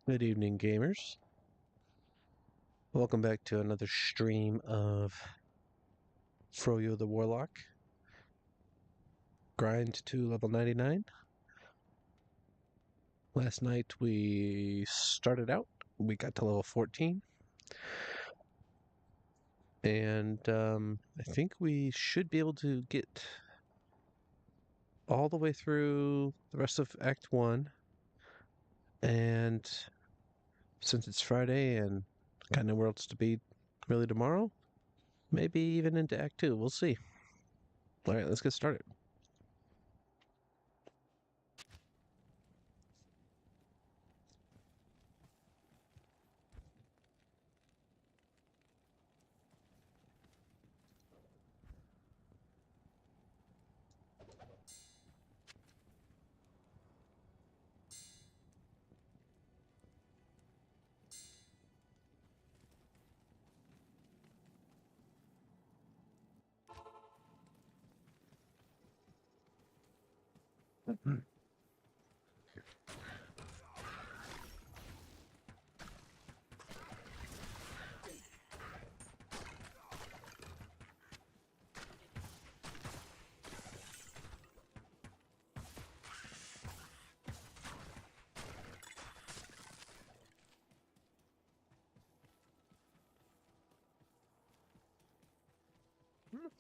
Good evening, gamers. Welcome back to another stream of Froyo the Warlock. Grind to level 99. Last night we started out, we got to level 14. And I think we should be able to get all the way through the rest of Act 1. And since it's Friday and got nowhere else to be really tomorrow, maybe even into Act 2. We'll see. Alright, let's get started.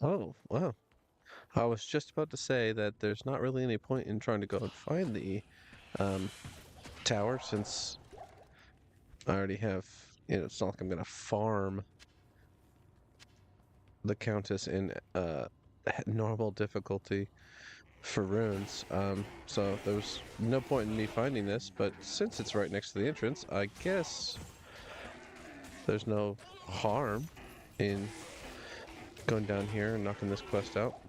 Oh, wow. I was just about to say that there's not really any point in trying to go and find the um, tower since I already have, it's not like I'm going to farm the Countess in normal difficulty for runes. So there was no point in me finding this, but since it's right next to the entrance, I guess there's no harm in going down here and knocking this quest out.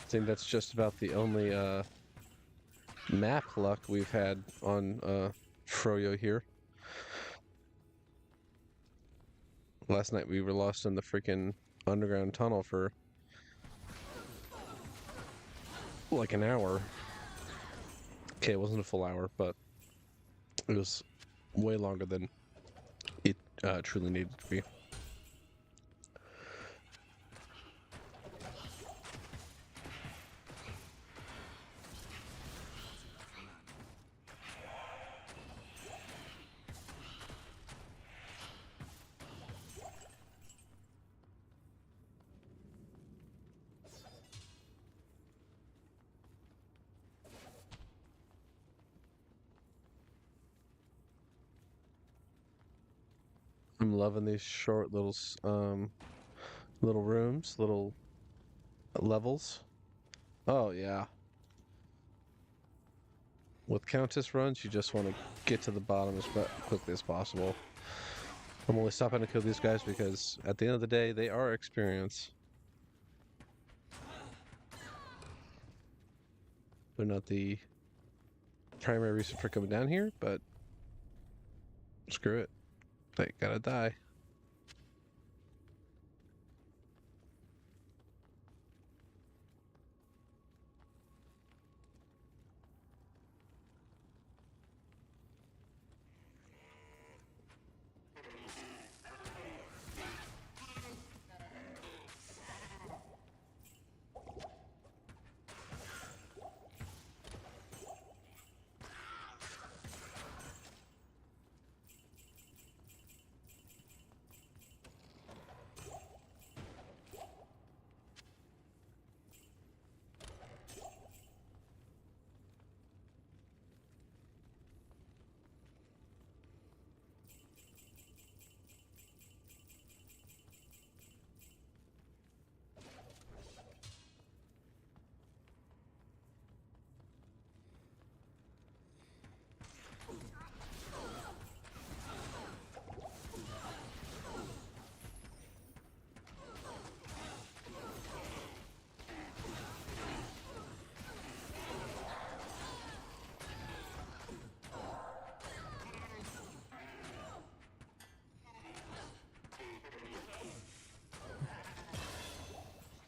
I think that's just about the only map luck we've had on Froyo here. Last night we were lost in the freaking underground tunnel for like an hour. Okay, it wasn't a full hour, but it was way longer than it truly needed to be. I'm loving these short little rooms, little levels. Oh yeah. With Countess runs, you just want to get to the bottom as quickly as possible. I'm only stopping to kill these guys because at the end of the day, they are experience. They're not the primary reason for coming down here, but screw it. They gotta die.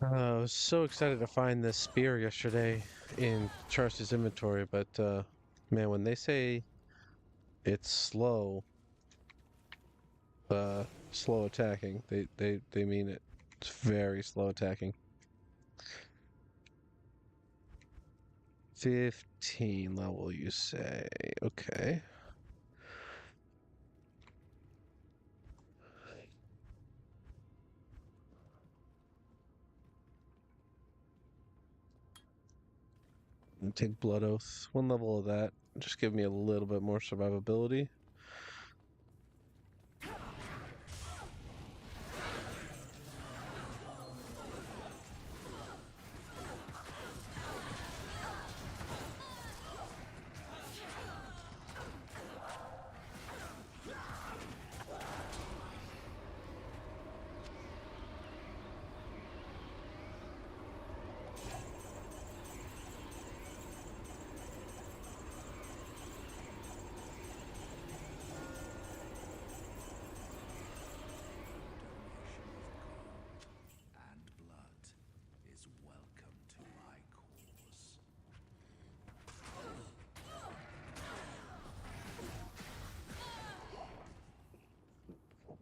I was so excited to find this spear yesterday in Charles's inventory, but man, when they say it's uh, slow attacking, they mean it. It's very slow attacking. 15 level, you say? Okay. Take Blood Oath. One level of that. Just give me a little bit more survivability. And blood is welcome to my cause.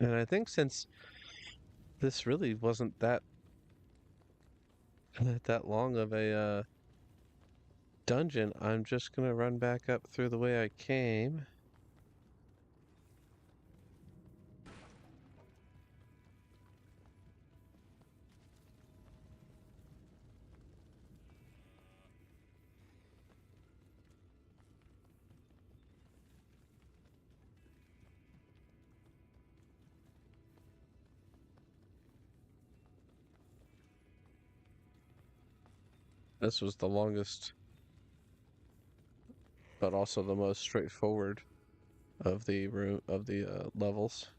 And I think since this really wasn't that long of a dungeon, I'm just gonna run back up through the way I came. This was the longest, but also the most straightforward of the levels.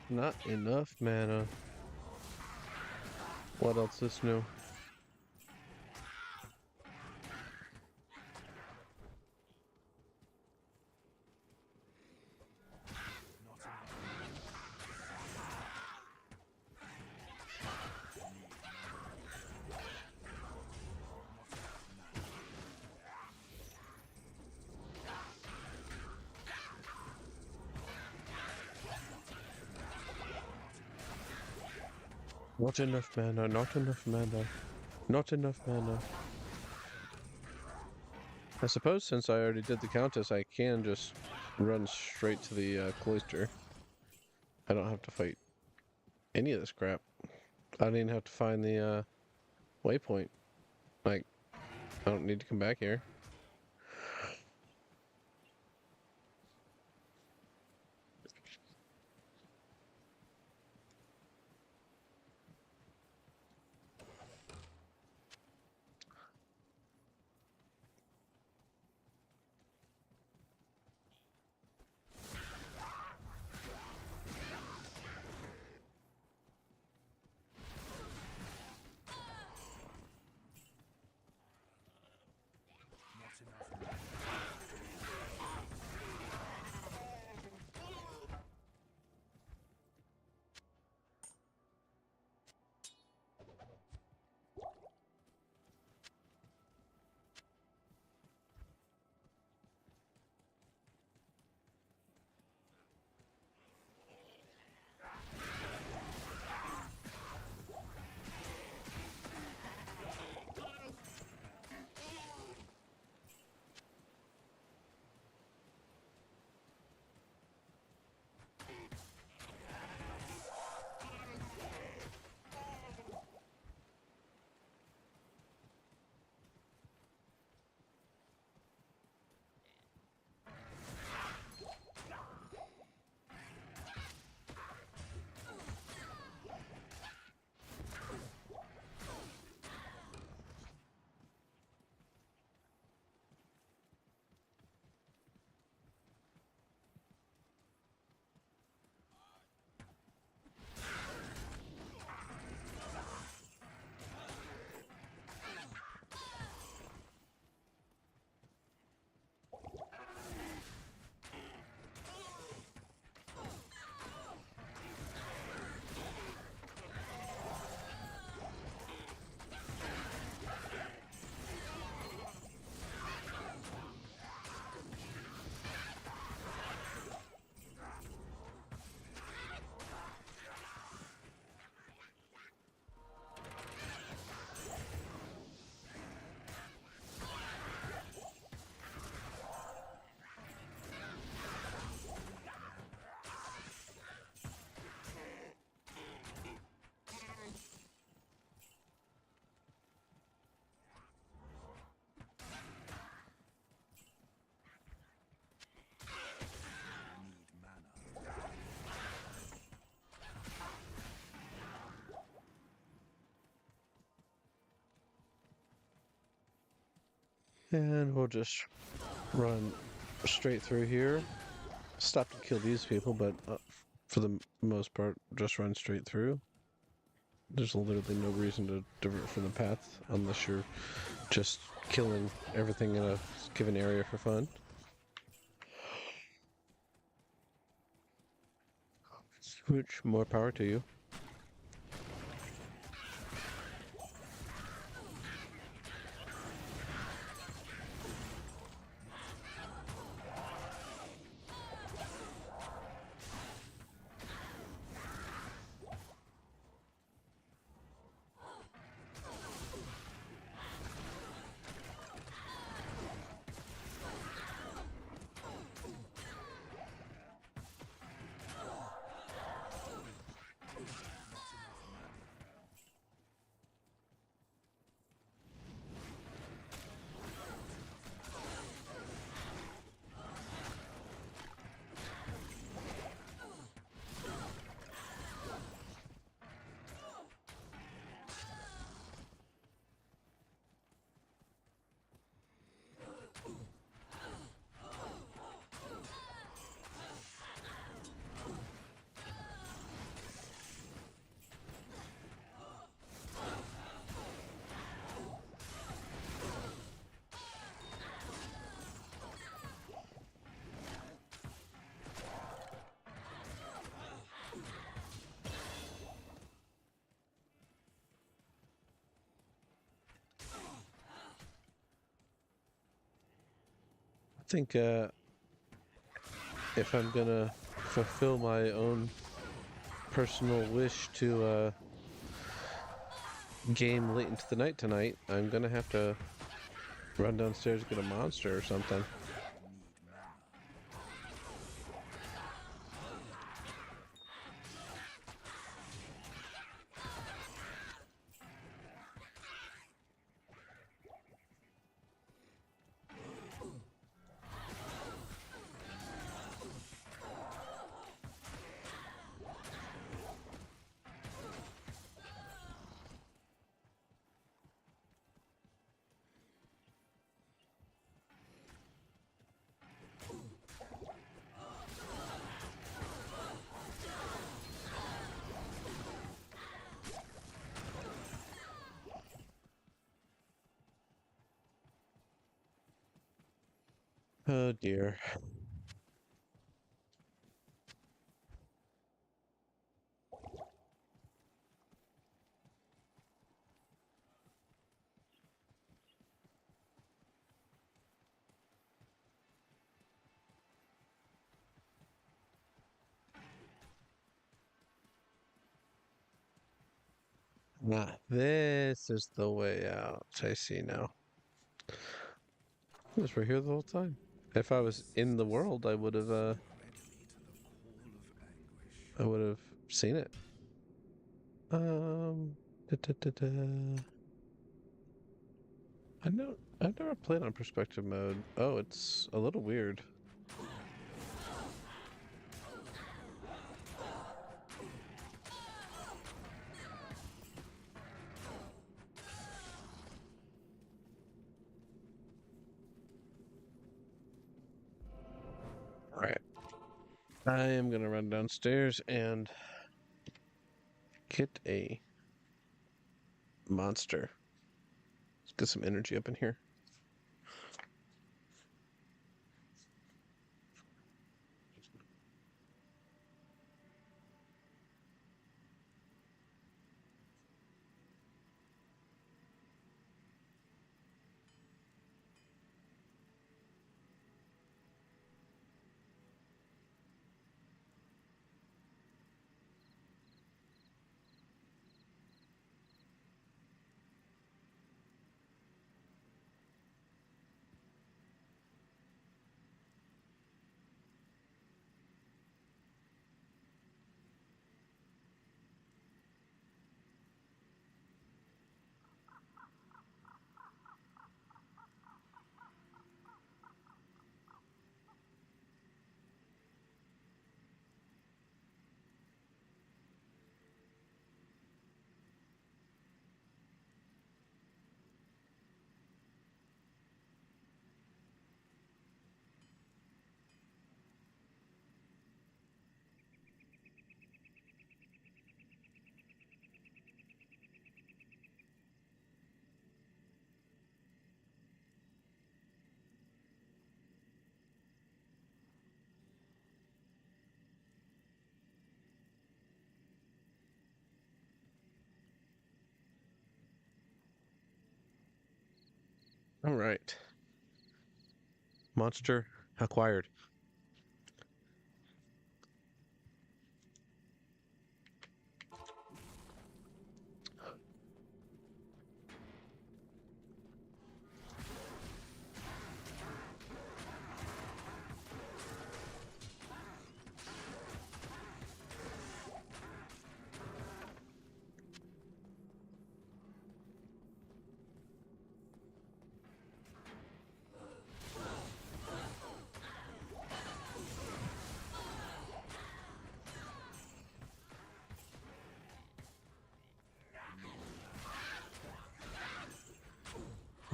Not enough mana. What else is new? Not enough mana, not enough mana, not enough mana. I suppose since I already did the Countess, I can just run straight to the cloister. I don't have to fight any of this crap. I don't even have to find the waypoint. Like, I don't need to come back here. And we'll just run straight through here. Stop to kill these people, but for the most part, just run straight through. There's literally no reason to divert from the path unless you're just killing everything in a given area for fun. Which, more power to you. I think if I'm gonna fulfill my own personal wish to game late into the night tonight, I'm gonna have to run downstairs and get a monster or something. Oh dear. Ah, this is the way out. I see now. I was right here the whole time. If I was in the world, Ready to the call of anguish. I would have seen it. Um, da, da, da, da. I've never played on perspective mode. Oh, it's a little weird. All right. I am gonna run downstairs and get a monster. Let's get some energy up in here. All right. Monster acquired.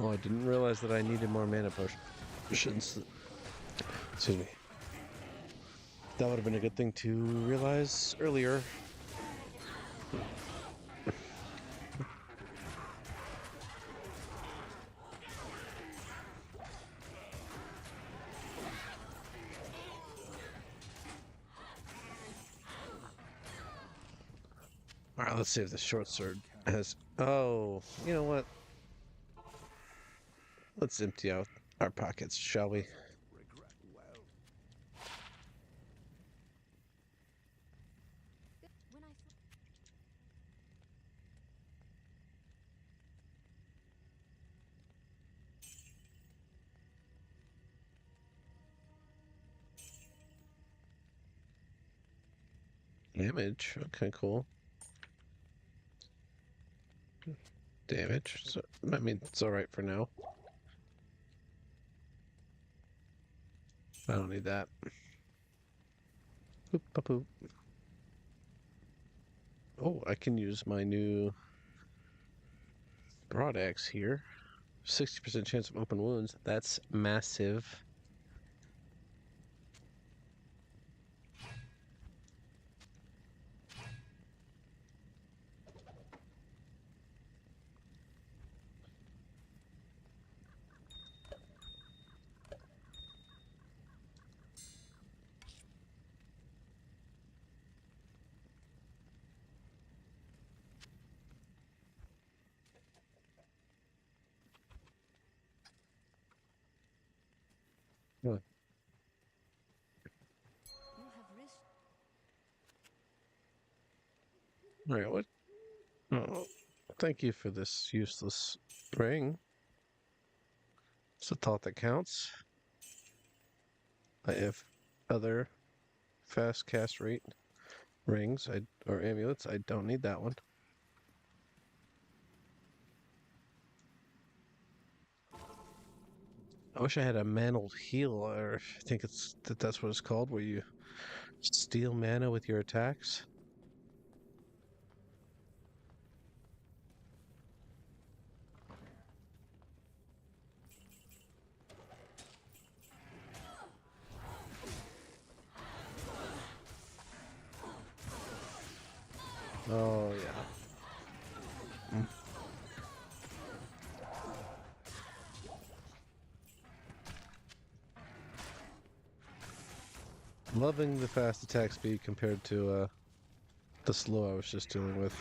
Oh, I didn't realize that I needed more mana potions. Excuse me. That would have been a good thing to realize earlier. All right, let's see if the short sword has. Oh, you know what? Let's empty out our pockets, shall we? Regret well. When I Damage. Okay, cool. Damage. So, I mean, it's all right for now. I don't need that. Boop, boop, boop. Oh, I can use my new broad axe here. 60% chance of open wounds. That's massive. Huh. You have risked. All right, what? Oh, thank you for this useless ring. It's a thought that counts. I have other fast cast rate rings or amulets. I don't need that one. I wish I had a mantled heal, or I think that's what it's called, where you steal mana with your attacks. Oh yeah. Mm. Loving the fast attack speed compared to the slow I was just dealing with.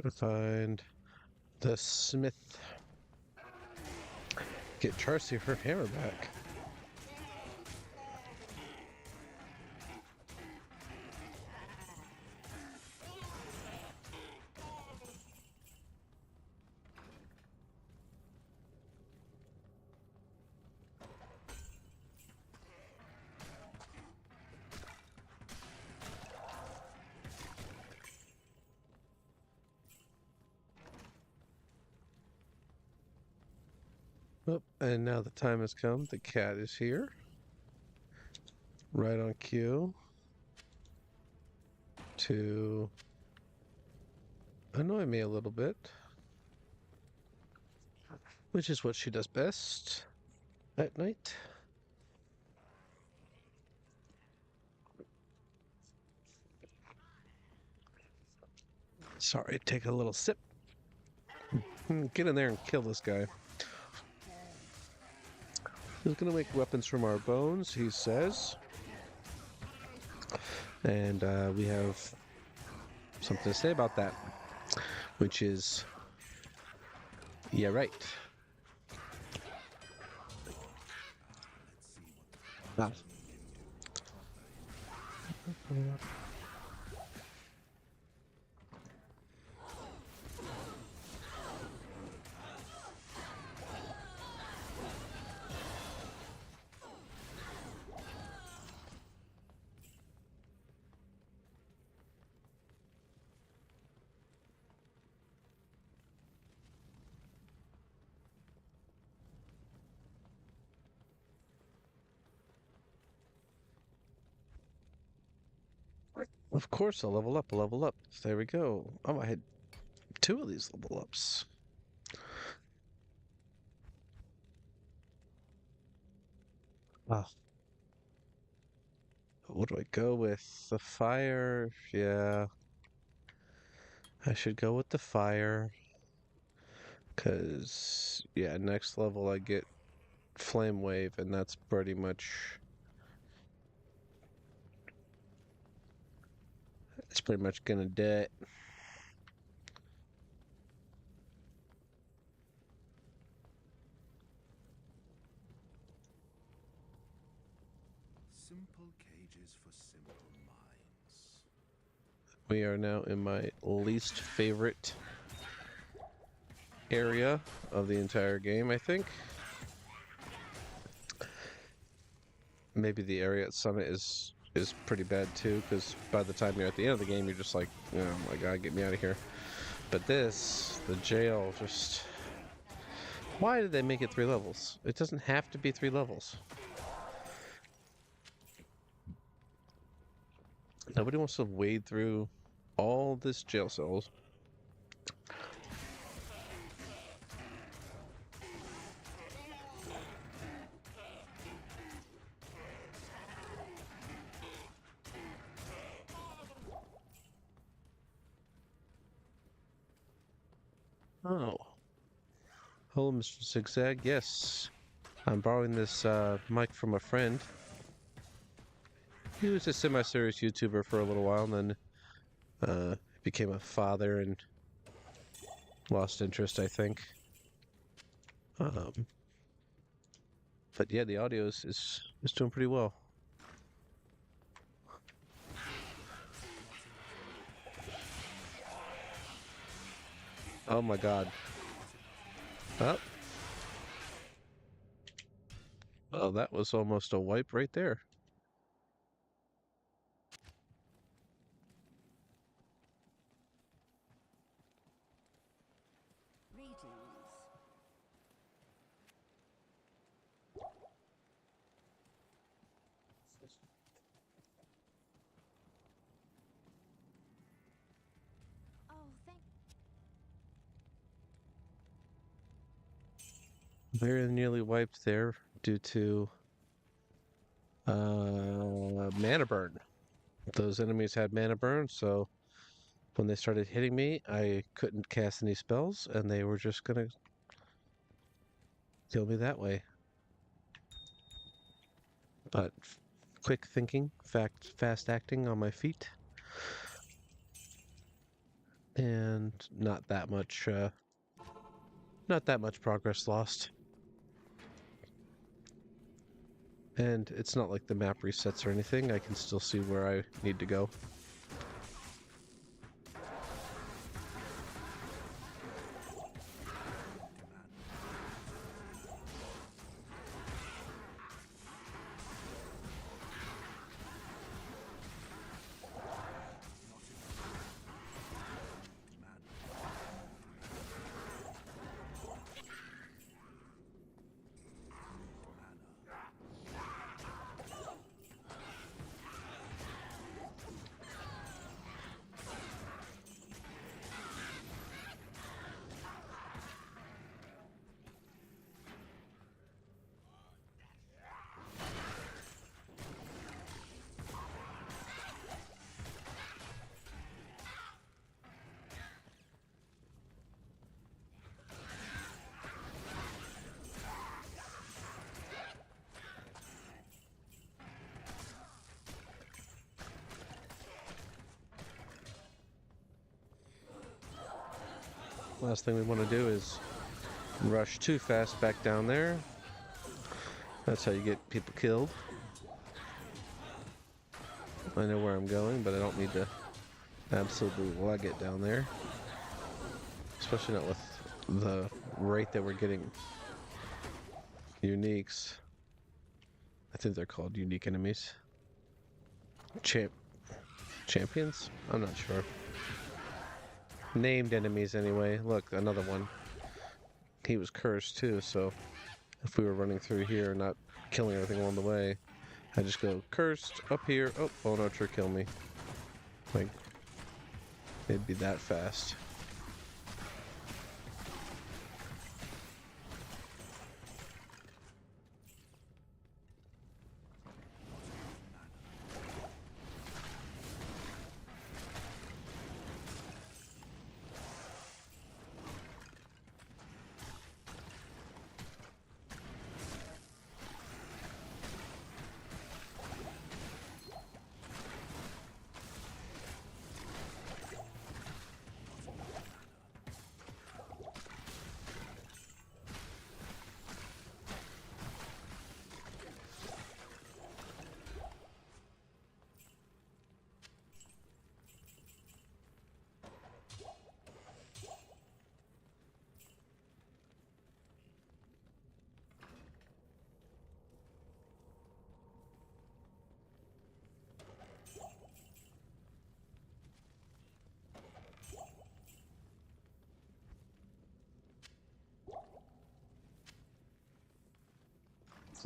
Gotta find the smith. Get Charcy her hammer back. Oh, and now the time has come. The cat is here. Right on cue to annoy me a little bit, which is what she does best at night. Sorry, take a little sip. Get in there and kill this guy. He's gonna make weapons from our bones, he says. And we have something to say about that, which is, yeah, right. Let's see what the Ah, Of course, I'll level up, I'll level up. There we go. Oh, I had two of these level ups. Ah, what do I go with? The fire? Yeah, I should go with the fire. Because, yeah, next level I get Flame Wave, and that's pretty much gonna do it. Simple cages for simple minds. We are now in my least favorite area of the entire game, I think. Maybe the area at Summit is pretty bad too, because by the time you're at the end of the game, you're just like, oh my god, get me out of here. But this, the jail, just... Why did they make it 3 levels? It doesn't have to be 3 levels. Nobody wants to wade through all this jail cells. Oh. Hello, Mr. Zigzag. Yes. I'm borrowing this mic from a friend. He was a semi-serious YouTuber for a little while, and then became a father and lost interest, I think. Um, but yeah, the audio is doing pretty well. Oh my god. Oh. Oh, that was almost a wipe right there. Greetings. Oh, thank. Very nearly wiped there due to mana burn. Those enemies had mana burn, so when they started hitting me, I couldn't cast any spells, and they were just gonna kill me that way. But quick thinking, fast acting on my feet, and not that much progress lost. And it's not like the map resets or anything. I can still see where I need to go. Last thing we want to do is rush too fast back down there. That's how you get people killed. I know where I'm going, but I don't need to absolutely leg it down there. Especially not with the rate that we're getting uniques. I think they're called unique enemies. Champions? I'm not sure. Named enemies anyway. Look, another one. He was cursed too, so if we were running through here and not killing everything along the way, I just go cursed up here. Oh, bone archer, kill me. Like, it'd be that fast.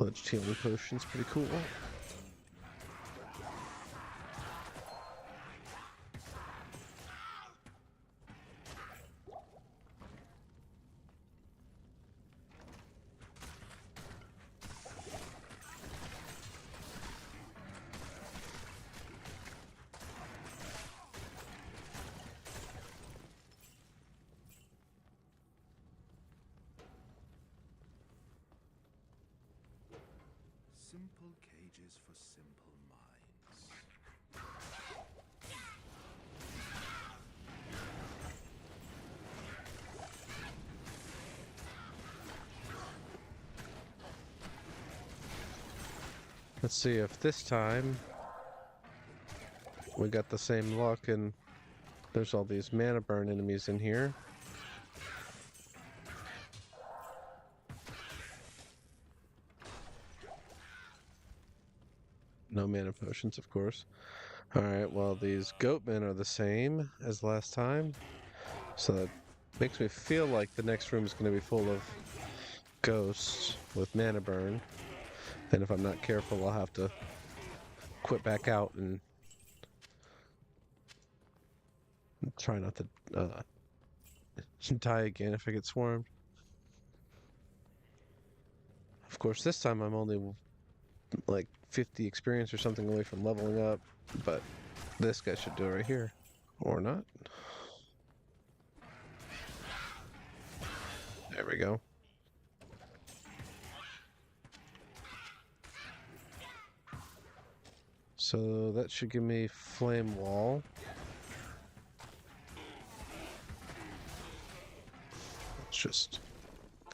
Fledged healing potion's pretty cool. Simple cages for simple minds. Let's see if this time we got the same luck and there's all these mana burn enemies in here. No mana potions, of course. Alright, well, these goatmen are the same as last time. So that makes me feel like the next room is going to be full of ghosts with mana burn. And if I'm not careful, I'll have to quit back out and try not to die again if I get swarmed. Of course, this time I'm only like 50 experience or something away from leveling up, but this guy should do it right here. Or not. There we go. So that should give me flame wall. Let's just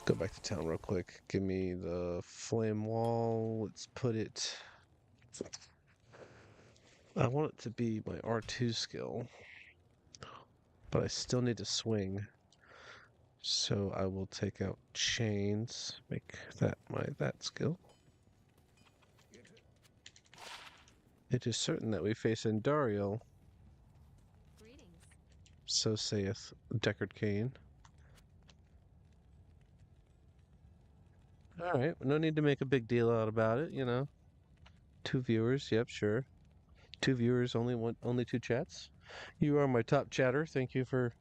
go back to town real quick. Give me the flame wall. Let's put it... I want it to be my R2 skill, but I still need to swing. So I will take out chains, make that that skill. It is certain that we face Endariel. Greetings. So saith Deckard Cain. Alright, no need to make a big deal out about it, you know. 2 viewers, yep, sure. 2 viewers, only 2 chats. You are my top chatter. Thank you for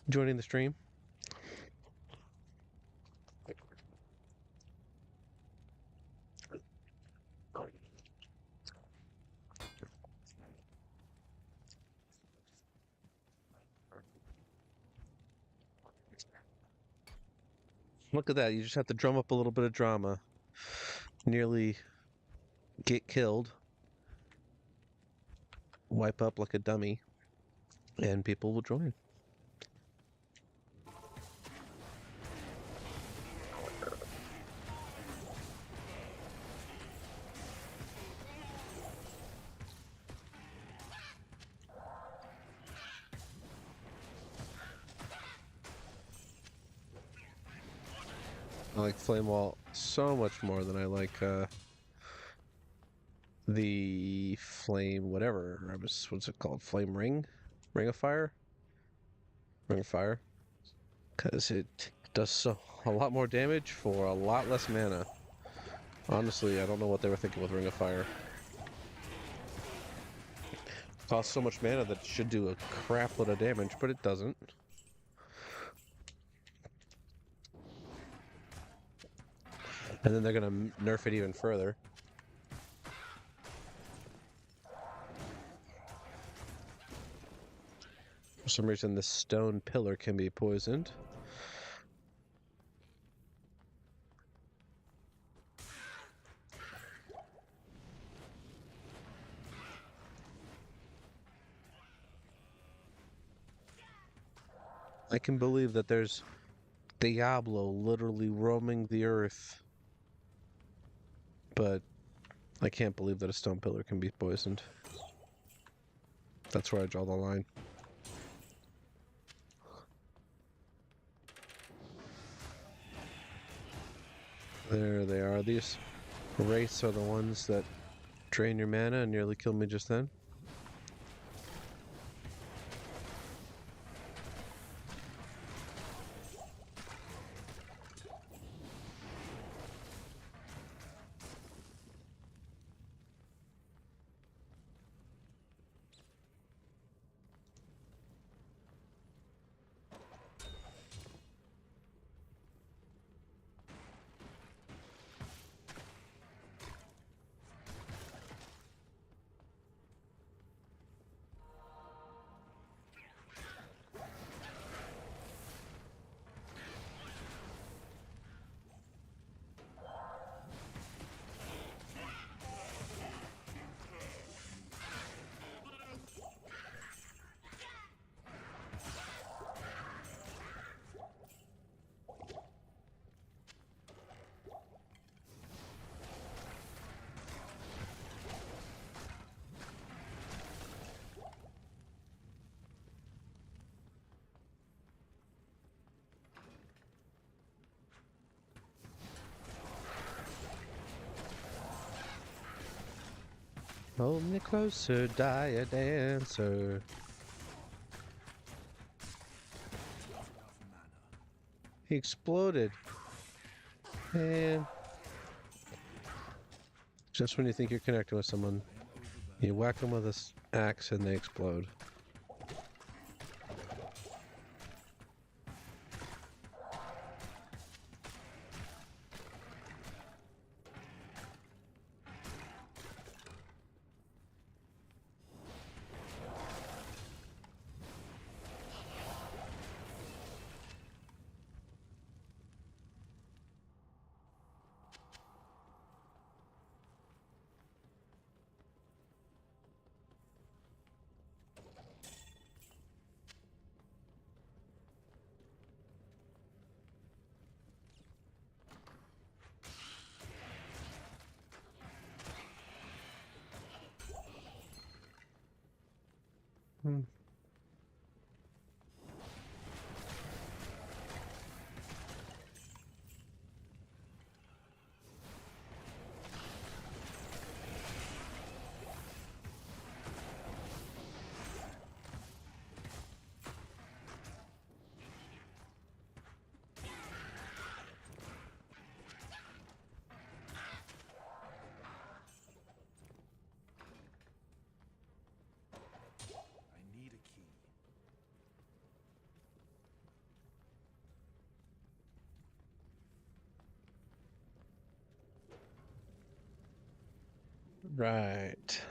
joining the stream. Look at that, you just have to drum up a little bit of drama. Nearly get killed. Wipe up like a dummy. And people will join. I like Flame Wall so much more than I like the Flame whatever. What's it called? Flame Ring? Ring of Fire? Ring of Fire? Because it does a lot more damage for a lot less mana. Honestly, I don't know what they were thinking with Ring of Fire. Costs so much mana that it should do a crap load of damage, but it doesn't. And then they're gonna nerf it even further. For some reason, the stone pillar can be poisoned. I can believe that there's Diablo literally roaming the earth, but I can't believe that a stone pillar can be poisoned. That's where I draw the line. There they are. These wraiths are the ones that drain your mana and nearly killed me just then. Hold me closer, die a dancer. He exploded. And just when you think you're connecting with someone, you whack them with an axe and they explode. Hmm. I need a key. Right.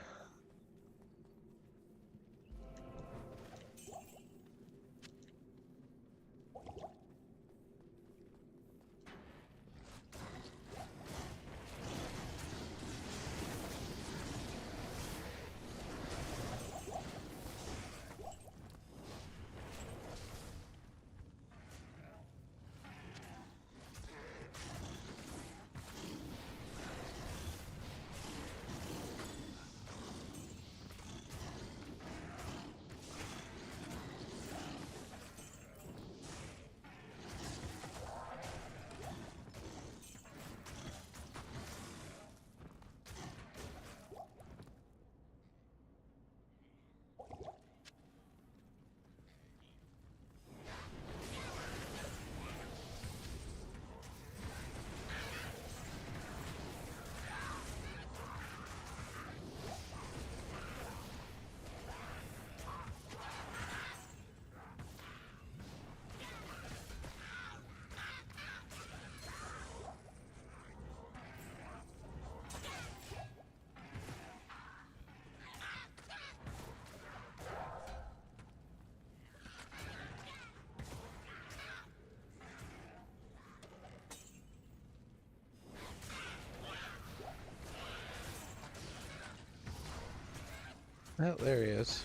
Oh, there he is.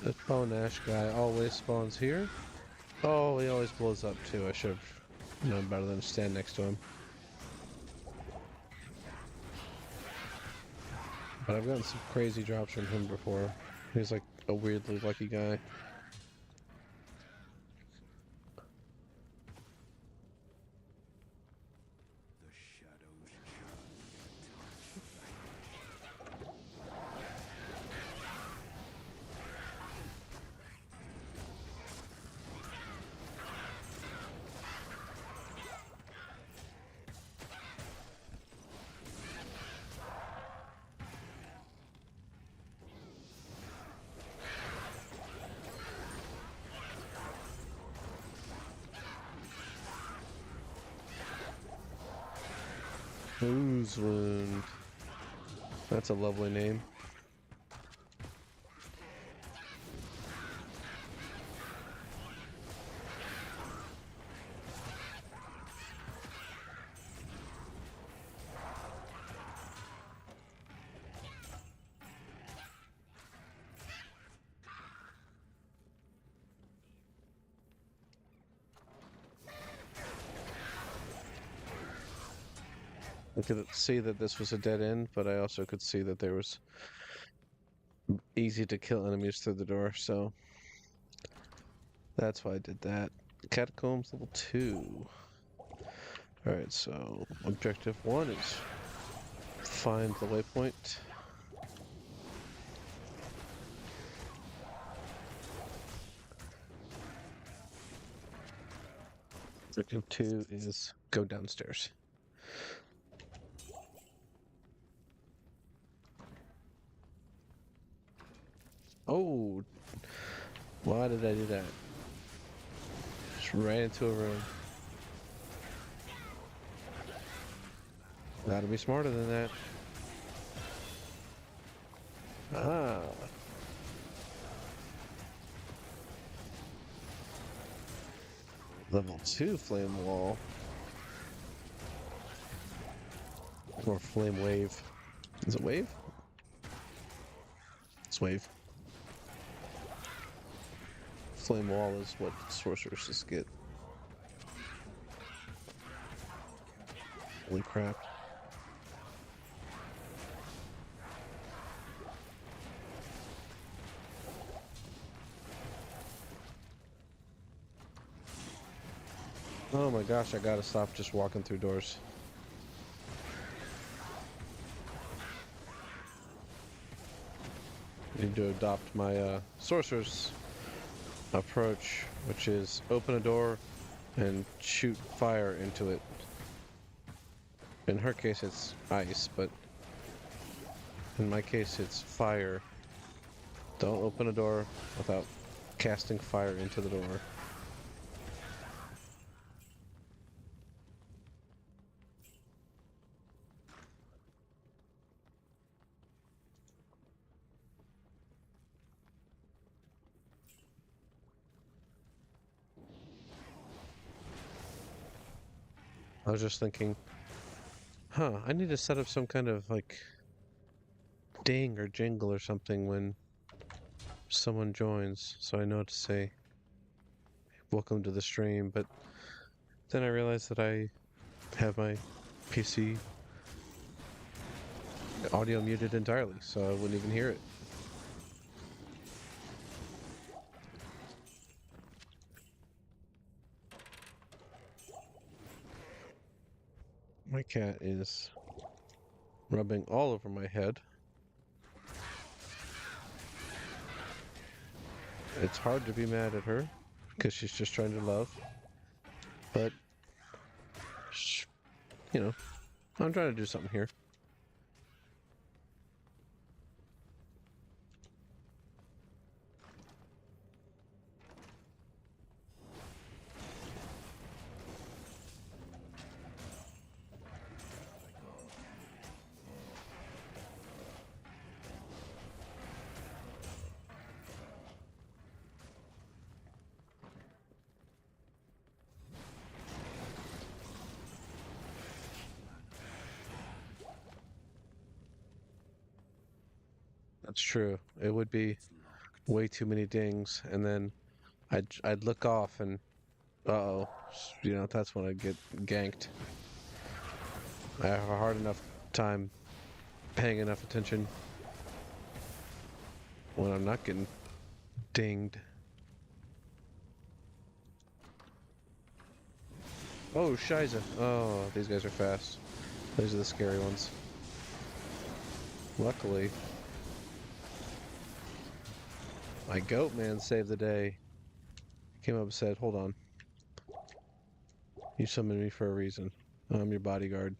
This Bone Ash guy always spawns here. Oh, he always blows up too. I should have known better than to stand next to him. But I've gotten some crazy drops from him before. He's like a weirdly lucky guy. The shadows Ooze Wound. That's a lovely name. I could see that this was a dead end, but I also could see that there was easy to kill enemies through the door, so that's why I did that. Catacombs level 2. Alright, so objective 1 is find the waypoint. Objective 2 is go downstairs. Oh, why did I do that? Just ran into a room. Gotta be smarter than that. Ah. Level 2 flame wall. Or flame wave. Is it wave? It's wave. Flame wall is what sorcerers just get. Holy crap. Oh my gosh, I gotta stop just walking through doors. I need to adopt my sorcerer's approach, which is open a door and shoot fire into it. In her case, it's ice, but in my case, it's fire. Don't open a door without casting fire into the door. I was just thinking, I need to set up some kind of like ding or jingle or something when someone joins, so I know what to say. Welcome to the stream, but then I realized that I have my PC audio muted entirely, so I wouldn't even hear it. My cat is rubbing all over my head. It's hard to be mad at her because she's just trying to love. But, you know, I'm trying to do something here. That's true. It would be It's locked. way too many dings, and then I'd look off and uh-oh, that's when I get ganked. I have a hard enough time paying enough attention when I'm not getting dinged. Oh, Shiza. Oh, these guys are fast. Those are the scary ones. Luckily, my goat man saved the day. Came up and said, hold on. You summoned me for a reason. I'm your bodyguard.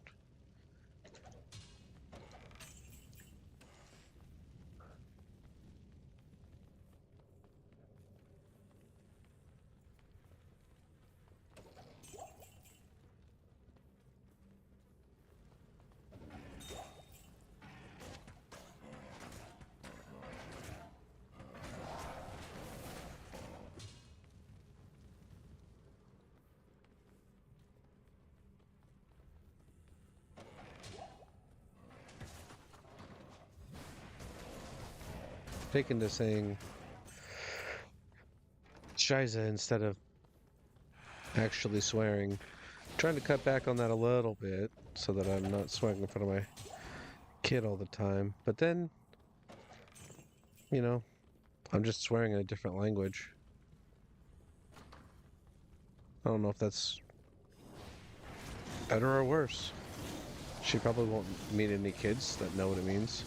Taken to saying Shiza instead of actually swearing. Trying to cut back on that a little bit so that I'm not swearing in front of my kid all the time. But then, you know, I'm just swearing in a different language. I don't know if that's better or worse. She probably won't meet any kids that know what it means.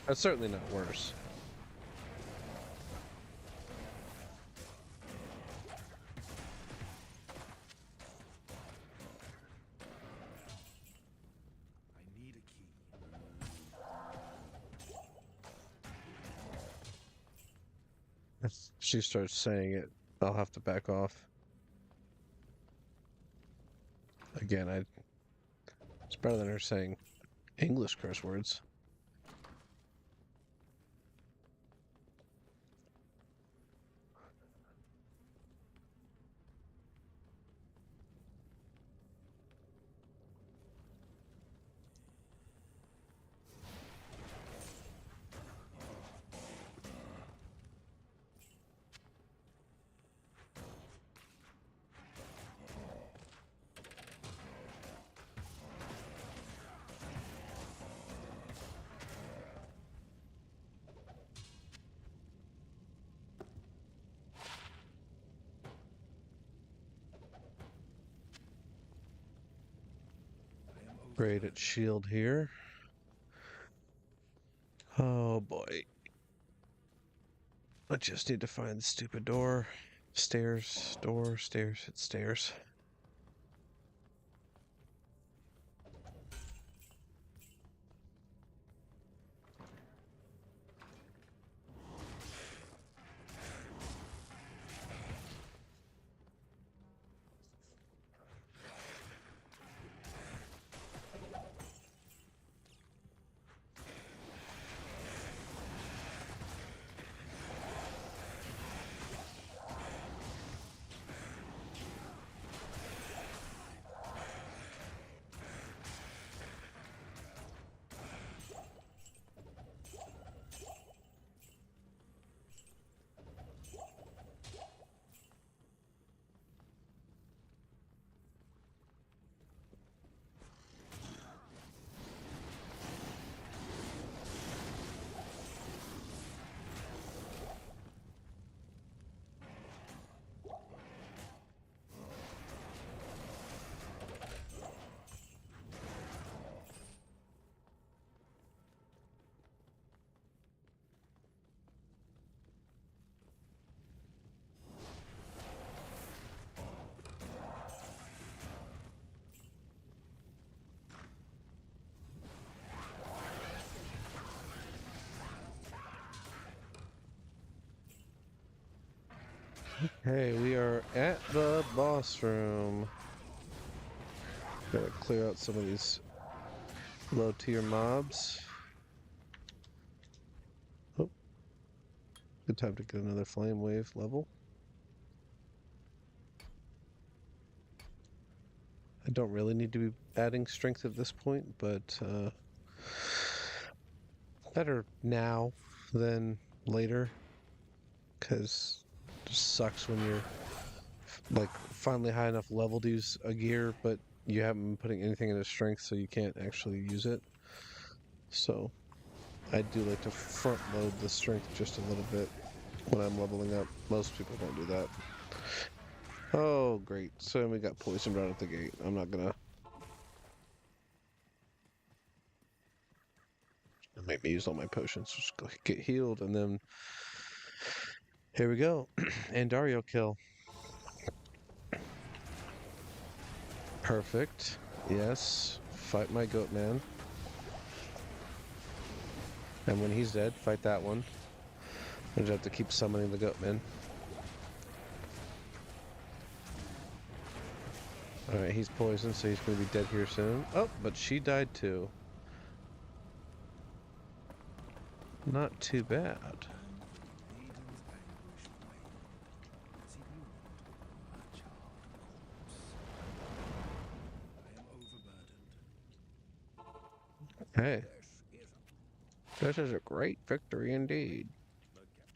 That's certainly not worse. I need a key. If she starts saying it, I'll have to back off. Again, it's better than her saying English curse words. I am Great at shield here. Oh boy. I just need to find the stupid door. Stairs, door, stairs, it's stairs. Hey, we are at the boss room. Gotta clear out some of these low tier mobs. Oh, good time to get another flame wave level. I don't really need to be adding strength at this point, but better now than later, because it just sucks when you're like finally high enough level to use a gear, but you haven't been putting anything into strength, so you can't actually use it. So I do like to front load the strength just a little bit when I'm leveling up. Most people don't do that. Oh, great. So we got poisoned right at the gate. I'm not gonna make me use all my potions. Just go get healed, and then here we go. Andario kill. Perfect. Yes. Fight my goat man. And when he's dead, fight that one. I just have to keep summoning the goat man. Alright, he's poisoned, so he's gonna be dead here soon. Oh, but she died too. Not too bad. Turn from the maiden's anguished wail, as if you want her charred corpse. I am overburdened. Hey, This is this is a great victory indeed. the cap.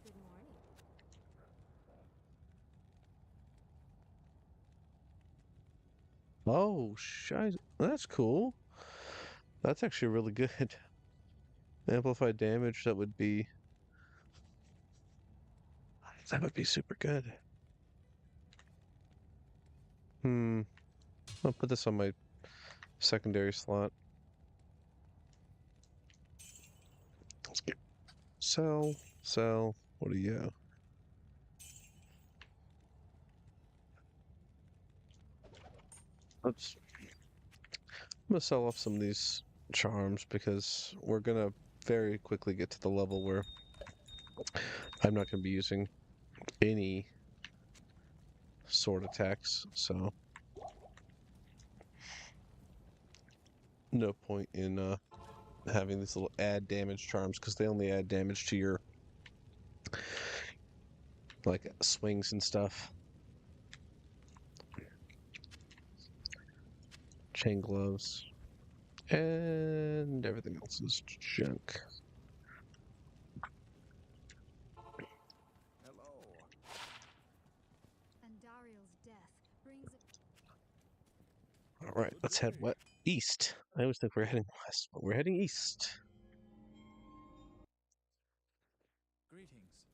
Good morning. Oh, that's cool. That's actually really good. Amplified damage, that would be super good. Hmm. I'll put this on my secondary slot. Let's get sell. What do you have? Let's I'm gonna sell off some of these charms because we're gonna very quickly get to the level where I'm not gonna be using any sword attacks, so no point in having these little add damage charms because they only add damage to your like swings and stuff. Chain gloves and everything else is junk. Hello. And Dariel's death brings All right, let's head east. I always think we're heading west, but we're heading east. Greetings.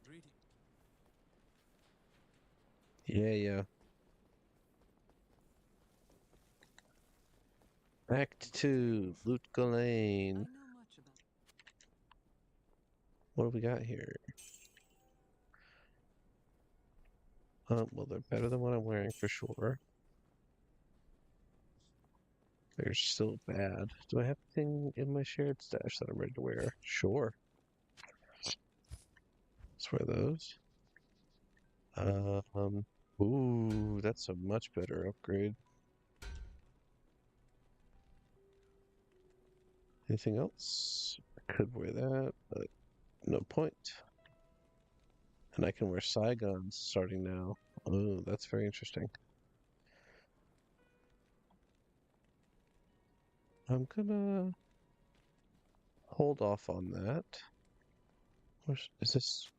Greeting. Yeah. Act 2, Loot I Lane. know much about. What do we got here? Well, they're better than what I'm wearing for sure. They're still bad. Do I have anything in my shared stash that I'm ready to wear? Sure. Let's wear those. Ooh, that's a much better upgrade. Anything else? I could wear that, but no point. And I can wear Saigons starting now. Oh, that's very interesting. I'm gonna hold off on that. Is this?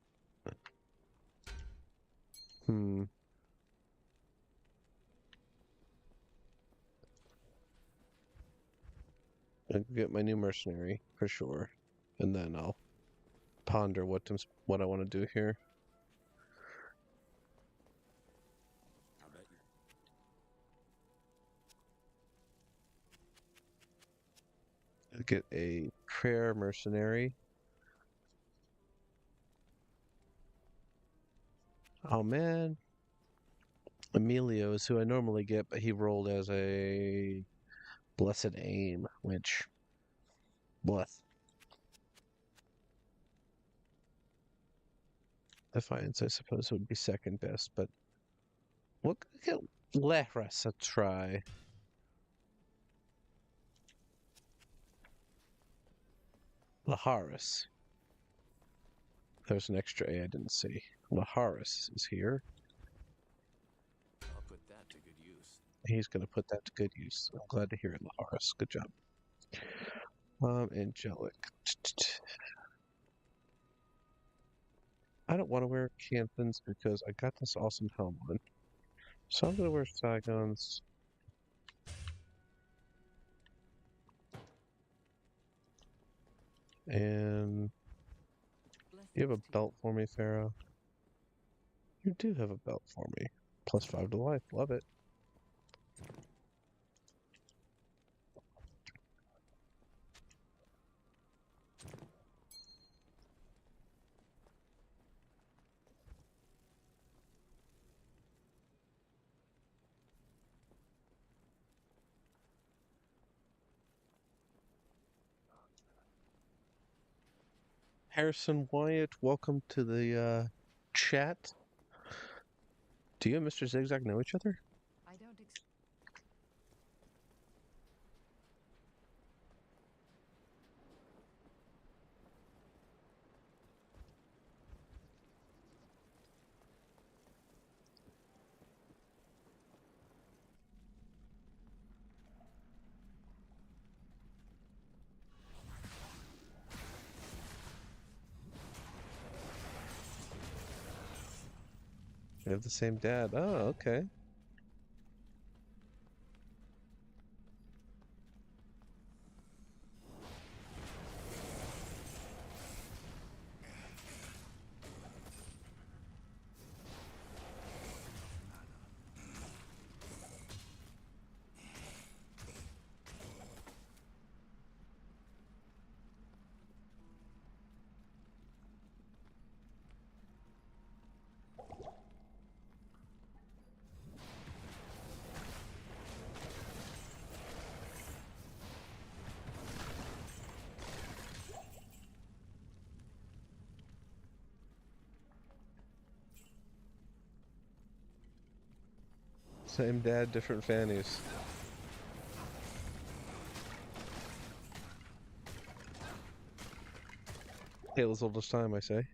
Hmm. I'll get my new mercenary for sure, and then I'll ponder what I want to do here. I bet you. I'll get a prayer mercenary. Oh man, Emilio is who I normally get, but he rolled as a blessed aim, which bless. Defiance, I suppose, would be second best, but we'll get Lehras a try. Laharis. There's an extra A I didn't see. Laharis is here. I'll put that to good use. He's going to put that to good use. I'm glad to hear it, Laharis. Good job. Angelic. I don't want to wear Canthons because I got this awesome helm on. So I'm going to wear Saigons. And you have a belt for me, Pharaoh? You do have a belt for me. +5 to life. Love it. Harrison Wyatt, welcome to the chat. Do you and Mr. Zigzag know each other? I don't We have the same dad. Oh, okay. Same dad, different fannies. Tale oldest time, I say.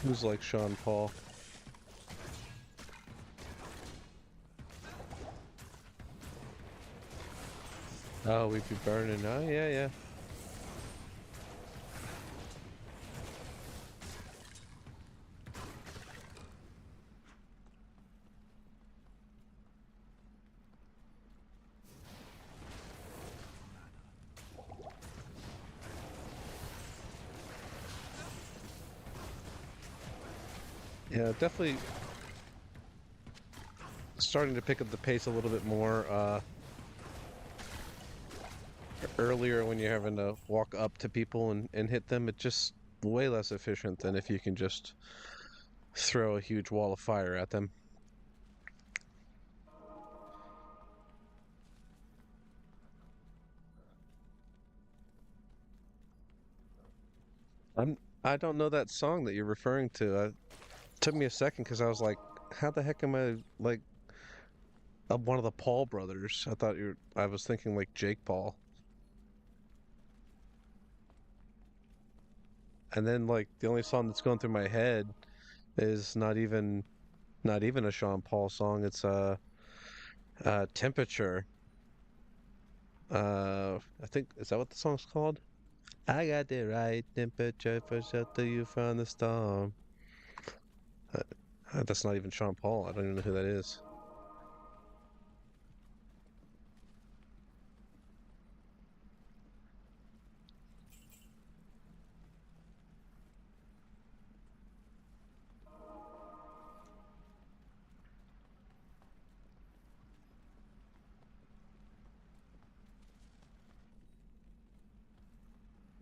Who's like Sean Paul? Oh, we'd be burning. Oh, yeah, yeah. Yeah, definitely starting to pick up the pace a little bit more. Earlier when you're having to walk up to people and hit them, it's just way less efficient than if you can just throw a huge wall of fire at them. I'm I don't know that song that you're referring to. It took me a second because I was like, how the heck am I like one of the Paul brothers? I was thinking like Jake Paul. And then like the only song that's going through my head is not even a Sean Paul song. It's Temperature. I think, is that what the song's called? I got the right temperature for shelter you from the storm. Uh, that's not even Sean Paul. I don't even know who that is.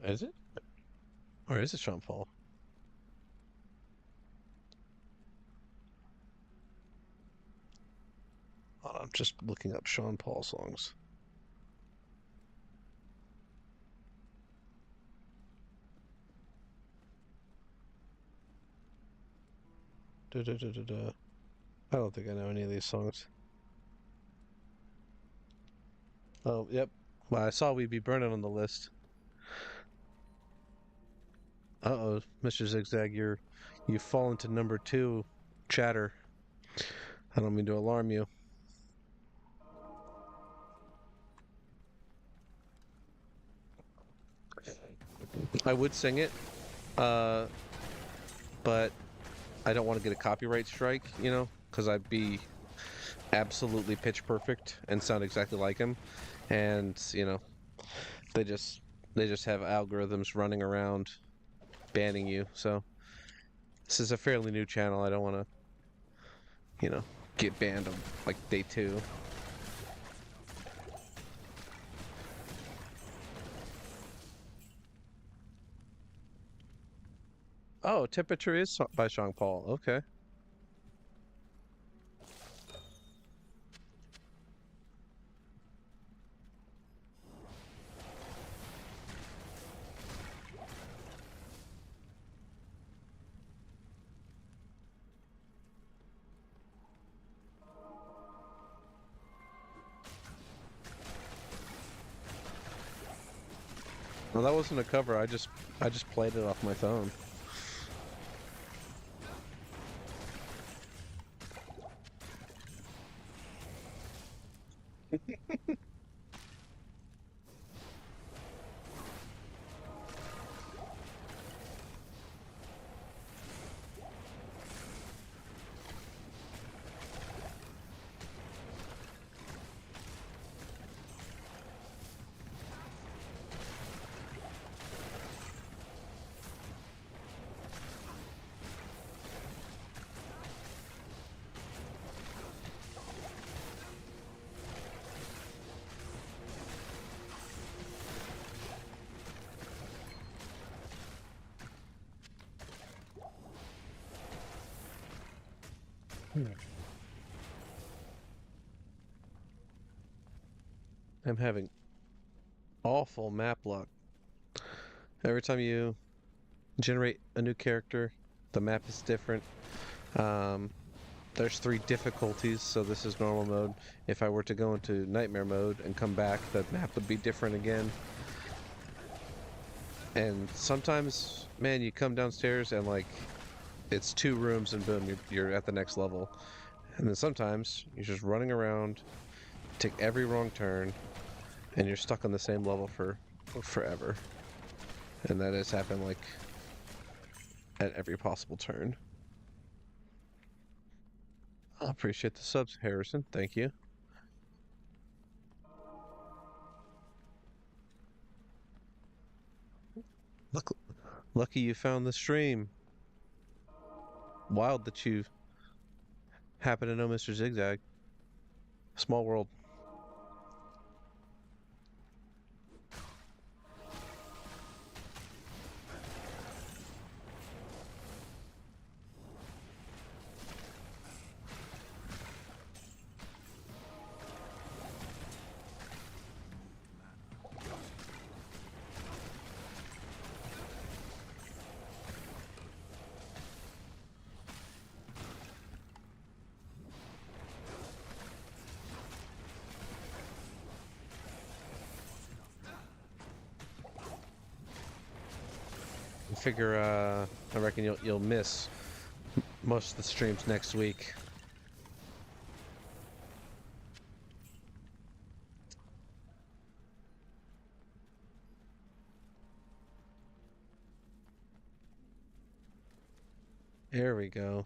Is it? Or is it Sean Paul? I'm just looking up Sean Paul songs. Da, da, da, da, da. I don't think I know any of these songs. Oh, yep. Well, I saw We'd Be Burning on the list. Uh-oh, Mr. Zigzag, you've fallen to number 2, chatter. I don't mean to alarm you. I would sing it, uh, but I don't want to get a copyright strike, because I'd be absolutely pitch perfect and sound exactly like him. And, they just they just have algorithms running around banning you. So this is a fairly new channel. I don't want to, get banned on like day 2. Oh, Temperature is by Sean Paul. Okay. Well, that wasn't a cover. I just played it off my phone. I'm having awful map luck. Every time you generate a new character, the map is different. Um, there's 3 difficulties, so this is normal mode. If I were to go into nightmare mode and come back, the map would be different again. And sometimes, man, you come downstairs and like it's 2 rooms and boom, you're at the next level. And then sometimes you're just running around, take every wrong turn, and you're stuck on the same level for forever. And that has happened like at every possible turn. I appreciate the subs, Harrison. Thank you. Look, lucky you found the stream. Wild that you happen to know Mr. Zigzag. Small world. I figure I reckon you'll miss most of the streams next week. There we go.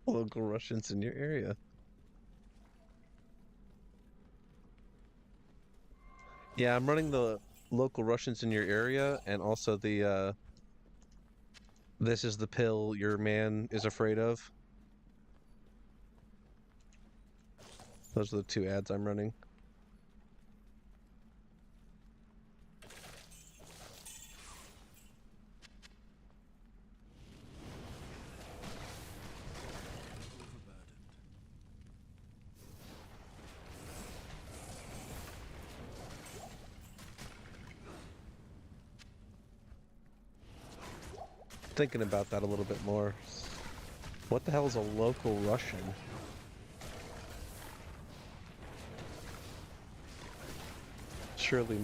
Local Russians in your area. Yeah, I'm running the local Russians in your area and also the this is the pill your man is afraid of. Those are the two ads I'm running. Overburdened. Thinking about that a little bit more. What the hell is a local Russian? Surely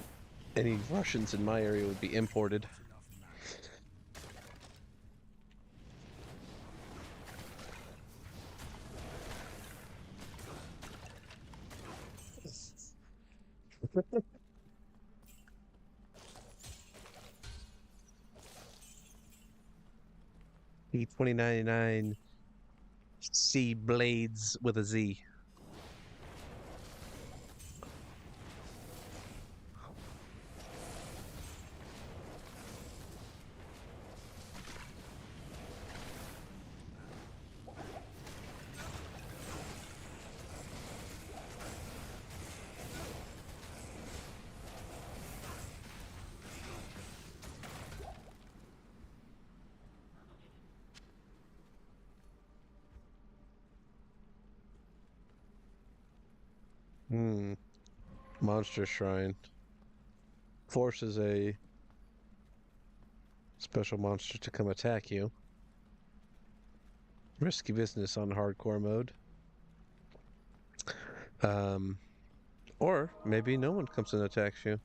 any Russians in my area would be imported. Not enough mana. 2099 C Blades with a Z. Hmm. Monster Shrine. Forces a special monster to come attack you. Risky business on hardcore mode. Um, or maybe no one comes and attacks you.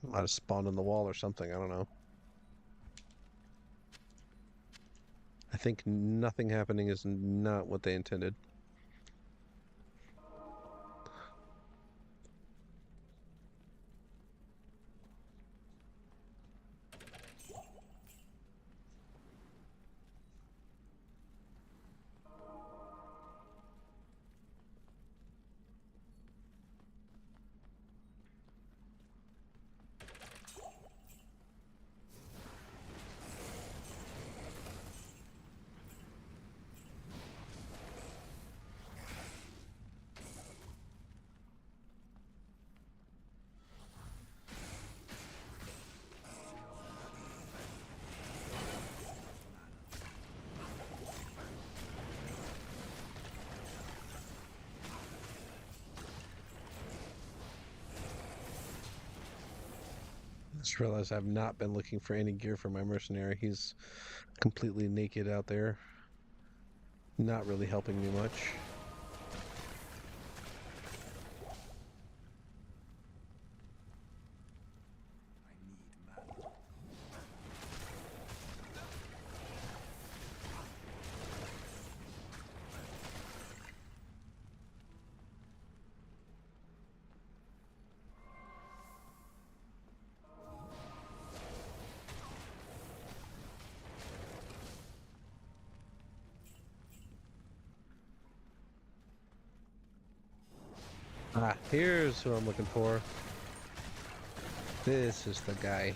Might have spawned on the wall or something. I don't know. I think nothing happening is not what they intended. Just realized I've not been looking for any gear for my mercenary. He's completely naked out there. Not really helping me much. I need mana. Ah, here's who I'm looking for. This is the guy.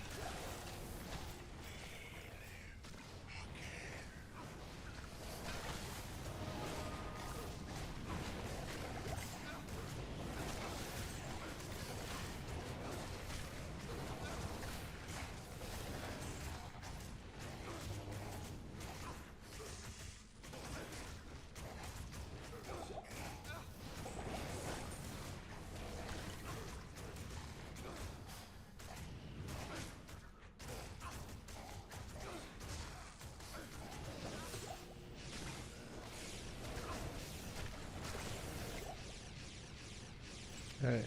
Hey.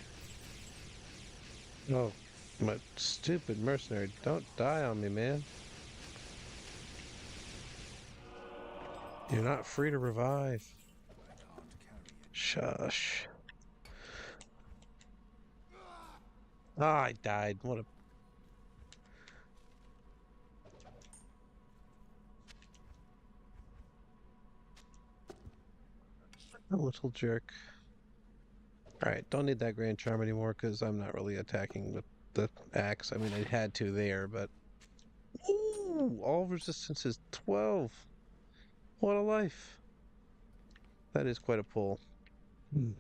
Oh, my stupid mercenary. Don't die on me, man. You're not free to revive. I can't carry it. Shush. Ah, I died. What a little jerk. All right, don't need that Grand Charm anymore because I'm not really attacking with the axe. I mean, I had to there, but ooh, all resistance is 12. What a life. That is quite a pull. Hmm.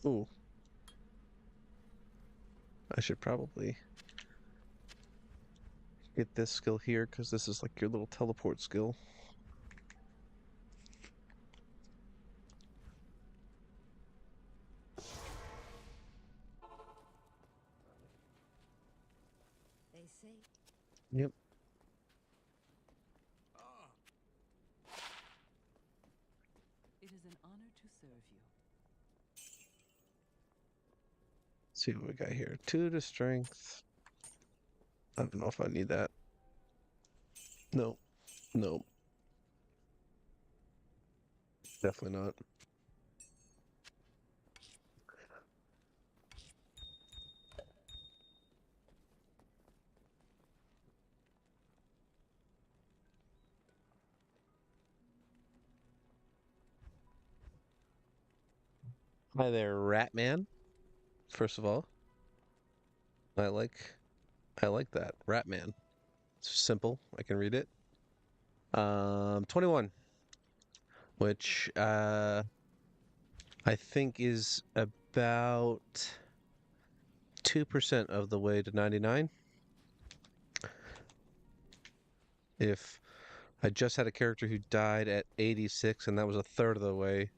Ooh, I should probably get this skill here because this is like your little teleport skill. They say Yep. It is an honor to serve you. Let's see what we got here. 2 to strength. I don't know if I need that. No, no, definitely not. Hi there, Ratman. First of all, I like I like that. Ratman. It's simple. I can read it. 21, which I think is about 2% of the way to 99. If I just had a character who died at 86 and that was a third of the way,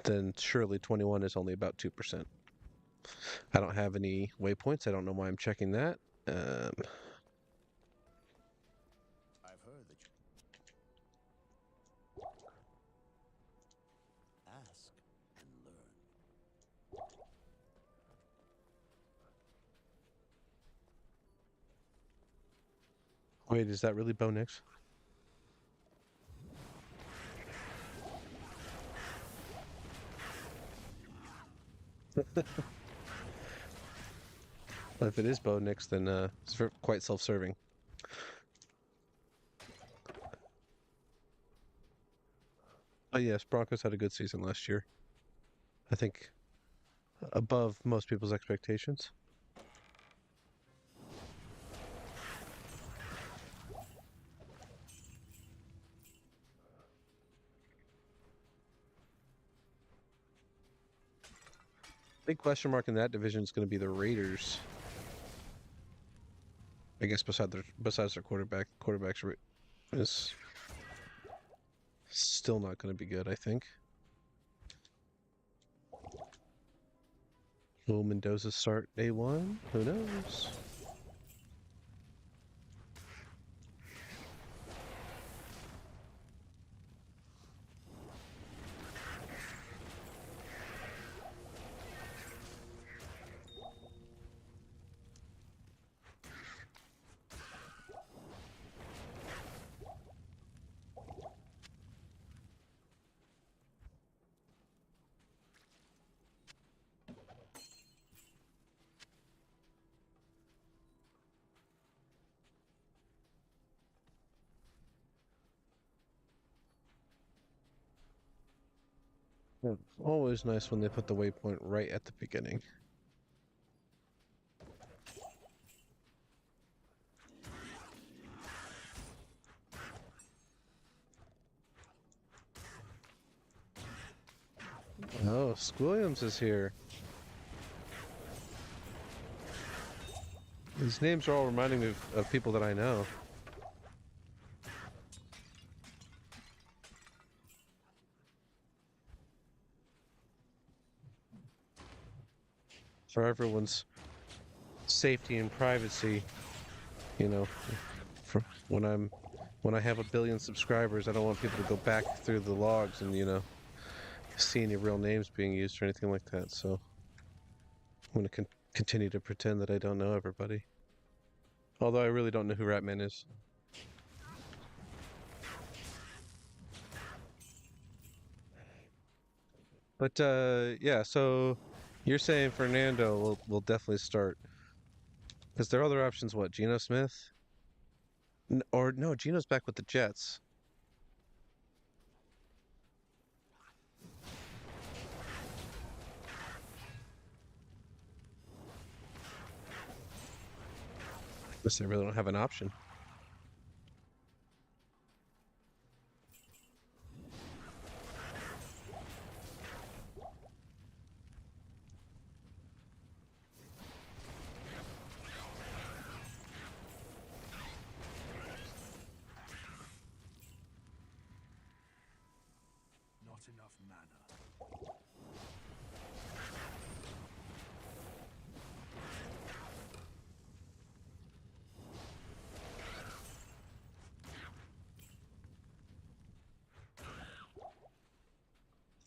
then surely 21 is only about 2%. I don't have any waypoints. I don't know why I'm checking that. Um, I've heard that you ask and learn. Wait, is that really Bo Nix? If it is Bo Nix, then it's quite self-serving. But yes, Broncos had a good season last year. I think above most people's expectations. Big question mark in that division is going to be the Raiders. I guess besides their quarterback's is still not going to be good. I think. Will Mendoza start A1? Who knows? Yeah, always nice when they put the waypoint right at the beginning. Oh, Squilliams is here. These names are all reminding me of people that I know. For everyone's safety and privacy, you know, for when I have a billion subscribers, I don't want people to go back through the logs and see any real names being used or anything like that. So I'm gonna continue to pretend that I don't know everybody. Although I really don't know who Ratman is. But yeah, so you're saying Fernando will definitely start because their other options what? Geno Smith? Or no, Geno's back with the Jets. Guess they really don't have an option. Not enough mana.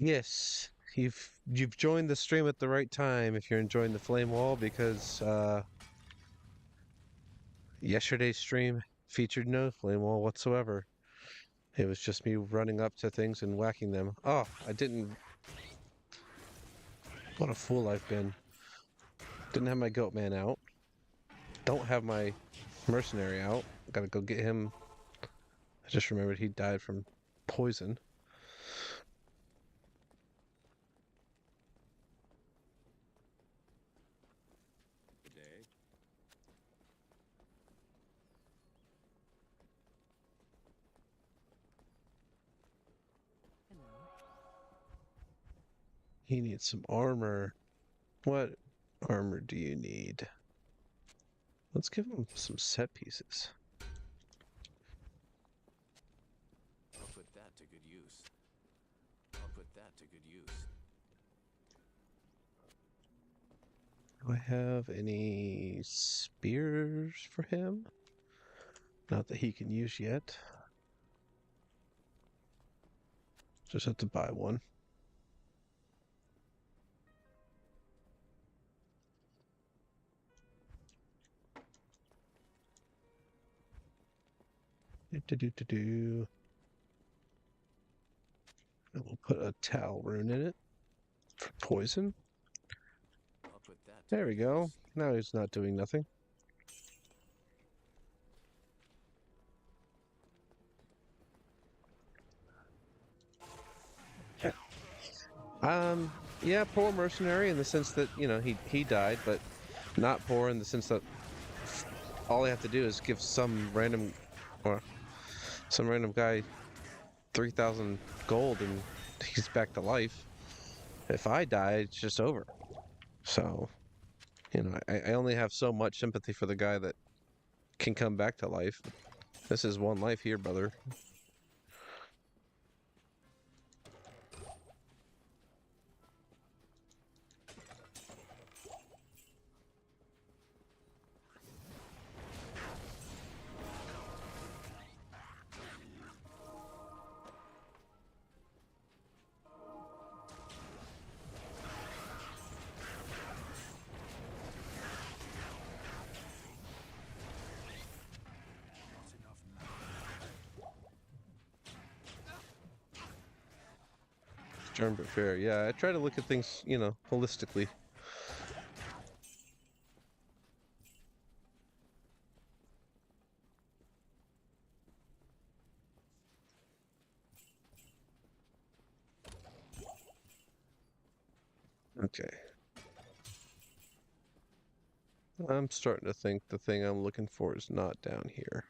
Yes, you've joined the stream at the right time if you're enjoying the flame wall because yesterday's stream featured no flame wall whatsoever. It was just me running up to things and whacking them. Oh, I didn't. What a fool I've been. Didn't have my goat man out. Don't have my mercenary out. Gotta go get him. I just remembered he died from poison. Good day. Hello. He needs some armor. What armor do you need? Let's give him some set pieces. I'll put that to good use. I'll put that to good use. Do I have any spears for him? Not that he can use yet. Just have to buy one. Do. And we'll put a towel rune in it for poison. I'll put that to There we good go. use. Now he's not doing nothing. Yeah, poor mercenary in the sense that, you know, he died, but not poor in the sense that all I have to do is give some random or some random guy 3,000 gold and he's back to life. If I die, it's just over. So, you know, I only have so much sympathy for the guy that can come back to life. This is one life here, brother. Not enough mana. Stern but fair. Yeah, I try to look at things, you know, holistically. Okay. I'm starting to think the thing I'm looking for is not down here.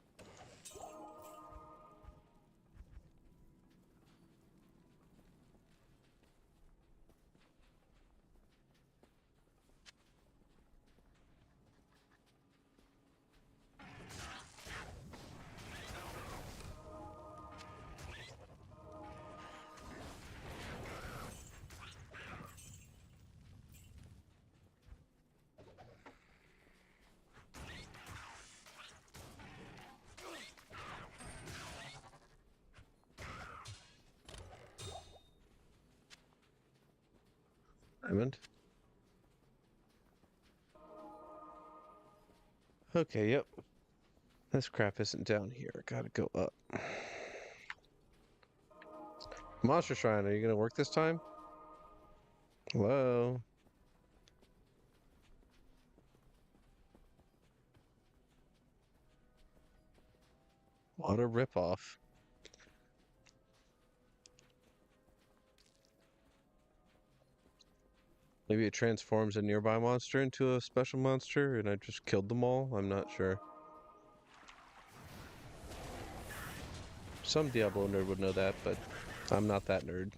Diamond. Okay, yep. This crap isn't down here. Gotta go up. Monster Shrine, are you gonna work this time? Hello? What a ripoff. Maybe it transforms a nearby monster into a special monster and I just killed them all? I'm not sure. Some Diablo nerd would know that, but I'm not that nerd.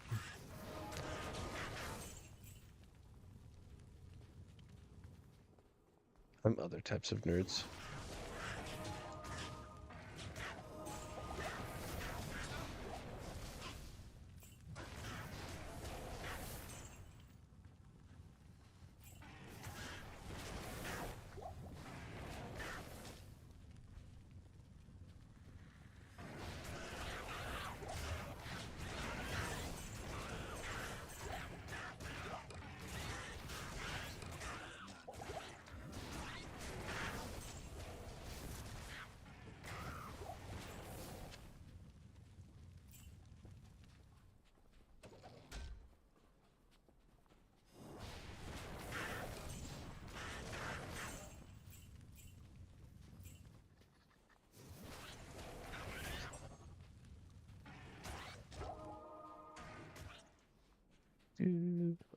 I'm other types of nerds.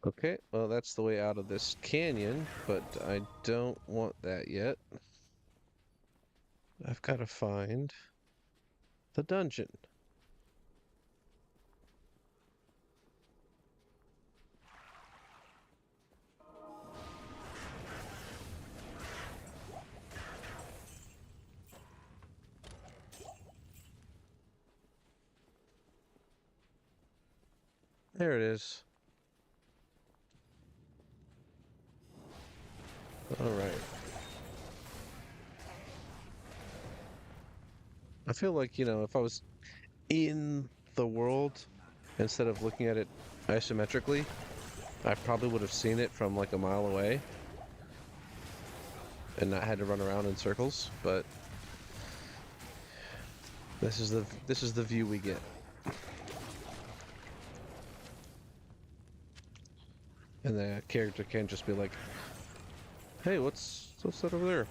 Okay, well, that's the way out of this canyon, but I don't want that yet. I've got to find the dungeon. There it is. All right. I feel like, if I was in the world instead of looking at it isometrically, I probably would have seen it from like a mile away and not had to run around in circles, but this is the view we get. And the character can't just be like, "Hey, what's that over there?"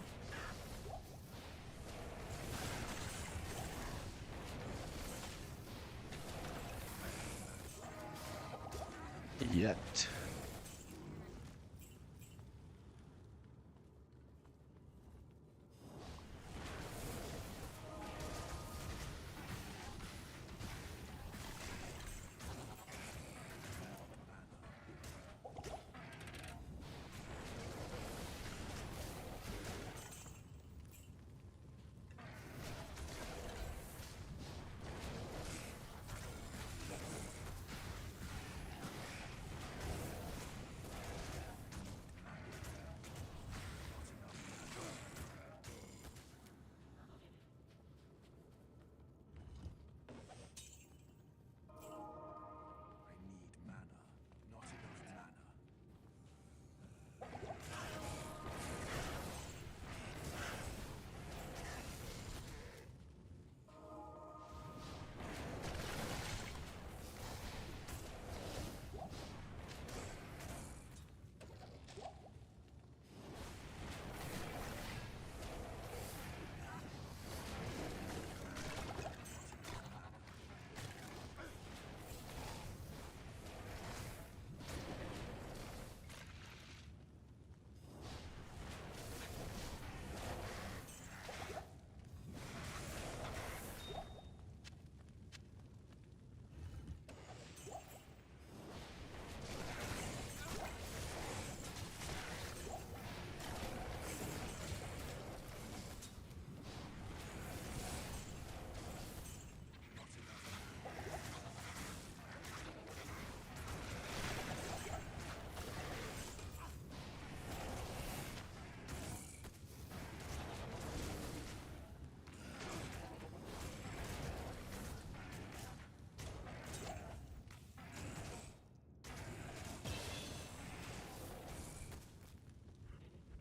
Yet. I need mana, not enough mana.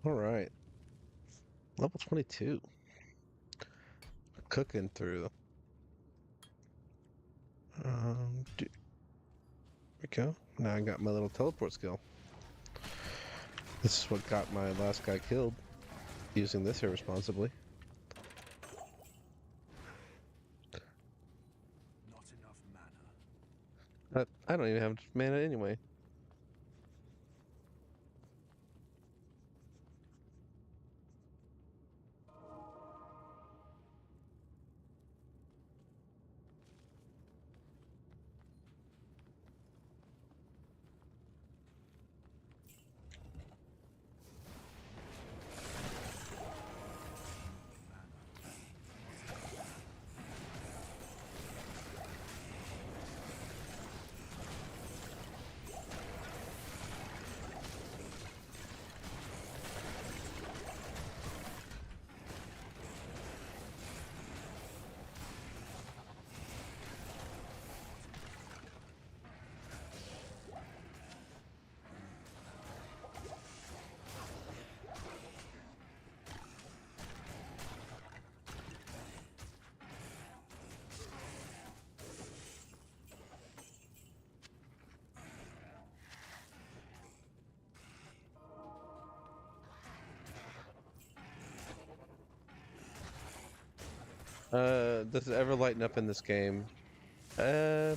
All right. Level 22. Cooking through. There we go. Now I got my little teleport skill. This is what got my last guy killed, using this irresponsibly. Not enough mana. I don't even have mana anyway. Does it ever lighten up in this game? Uh,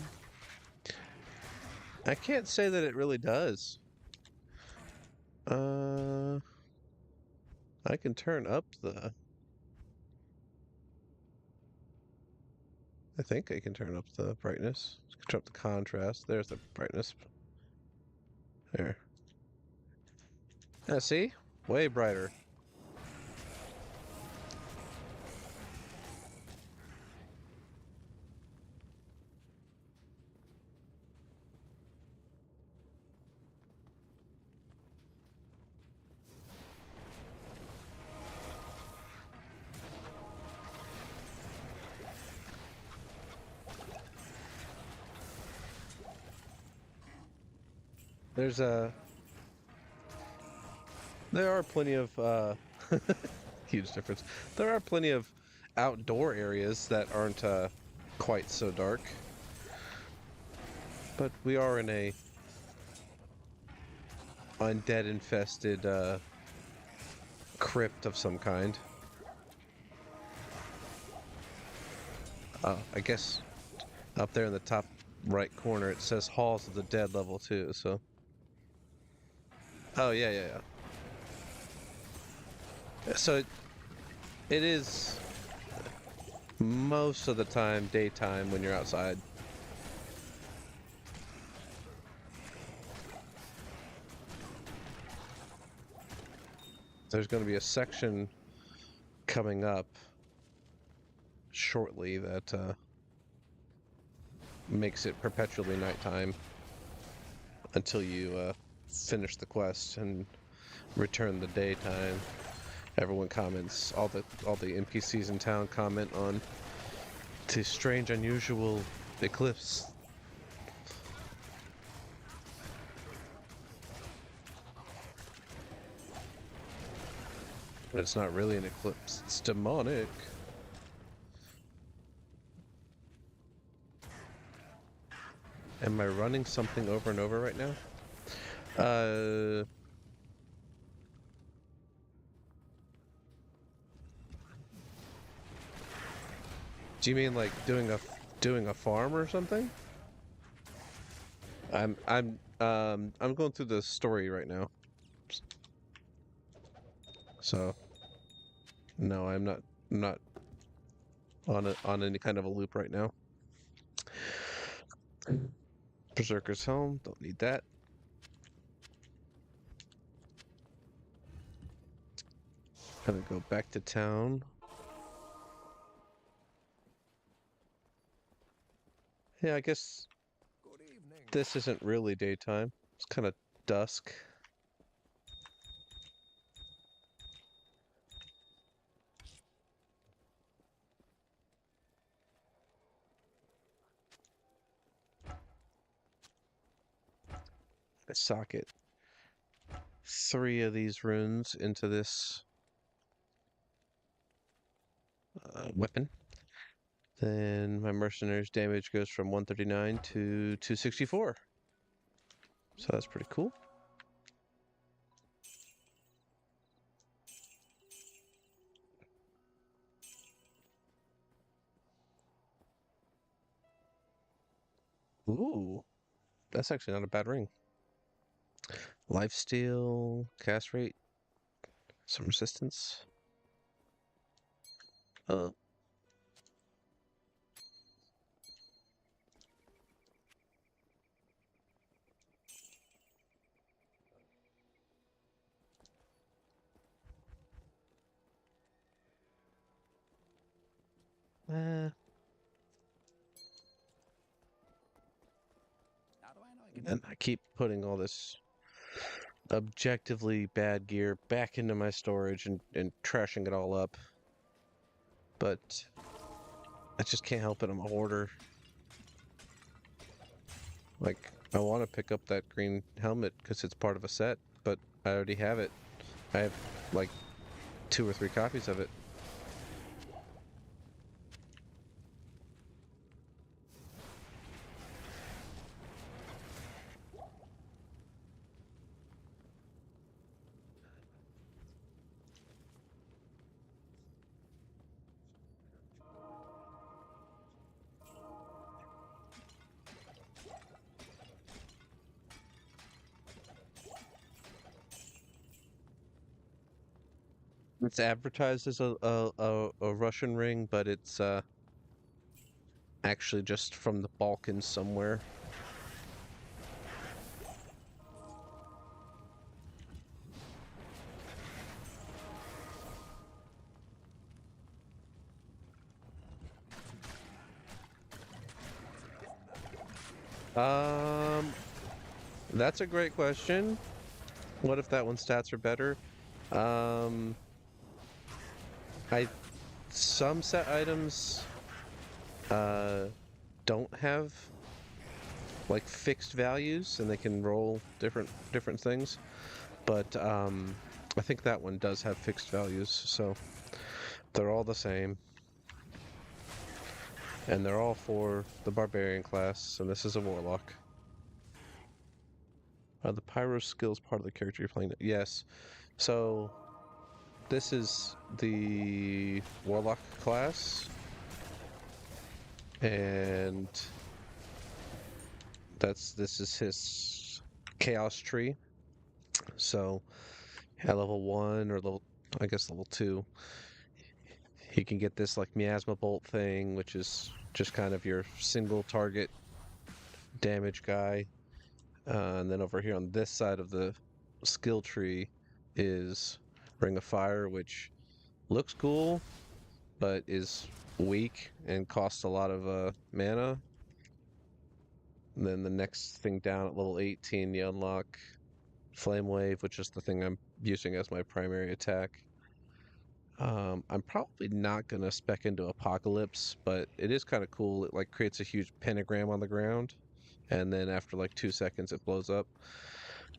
I can't say that it really does. Uh, I can turn up the. I think I can turn up the brightness. Turn up the contrast. There's the brightness. There. Yeah, see? Way brighter. There's a. There are plenty of huge difference. There are plenty of outdoor areas that aren't quite so dark, but we are in a undead infested crypt of some kind. I guess up there in the top right corner it says Halls of the Dead level 2. So. Oh yeah. So it is most of the time daytime when you're outside. There's going to be a section coming up shortly that makes it perpetually nighttime until you finish the quest and return the daytime. Everyone comments, all the NPCs in town comment on the strange, unusual eclipse. But it's not really an eclipse, it's demonic. Am I running something over and over right now? Do you mean like doing a farm or something? I'm going through the story right now. So no, I'm not on any kind of a loop right now. Berserker's Helm, don't need that. Gonna go back to town. Yeah, I guess Good evening. this isn't really daytime. It's kind of dusk. I socket 3 of these runes into this weapon. Then my mercenary's damage goes from 139 to 264. So that's pretty cool. Ooh, that's actually not a bad ring. Lifesteal, cast rate, some resistance. Uh, eh. How do I know I can And I keep putting all this objectively bad gear back into my storage and trashing it all up. But I just can't help it. I'm a hoarder. Like, I want to pick up that green helmet because it's part of a set, but I already have it. I have like 2 or 3 copies of it. It's advertised as a Russian ring, but it's actually just from the Balkans somewhere. Um, that's a great question. What if that one's stats are better? Um, I some set items uh don't have like fixed values and they can roll different things, but I think that one does have fixed values, so they're all the same and they're all for the barbarian class, and this is a warlock. Are the pyro skills part of the character you're playing? Yes. So this is the warlock class, and this is his chaos tree. So at level 1 or level, I guess level 2, he can get this like miasma bolt thing, which is just kind of your single target damage guy. And then over here on this side of the skill tree is Ring of Fire, which looks cool, but is weak and costs a lot of mana. And then the next thing down at level 18, you unlock Flame Wave, which is the thing I'm using as my primary attack. I'm probably not gonna spec into Apocalypse, but it is kind of cool. It like creates a huge pentagram on the ground, and then after like 2 seconds, it blows up.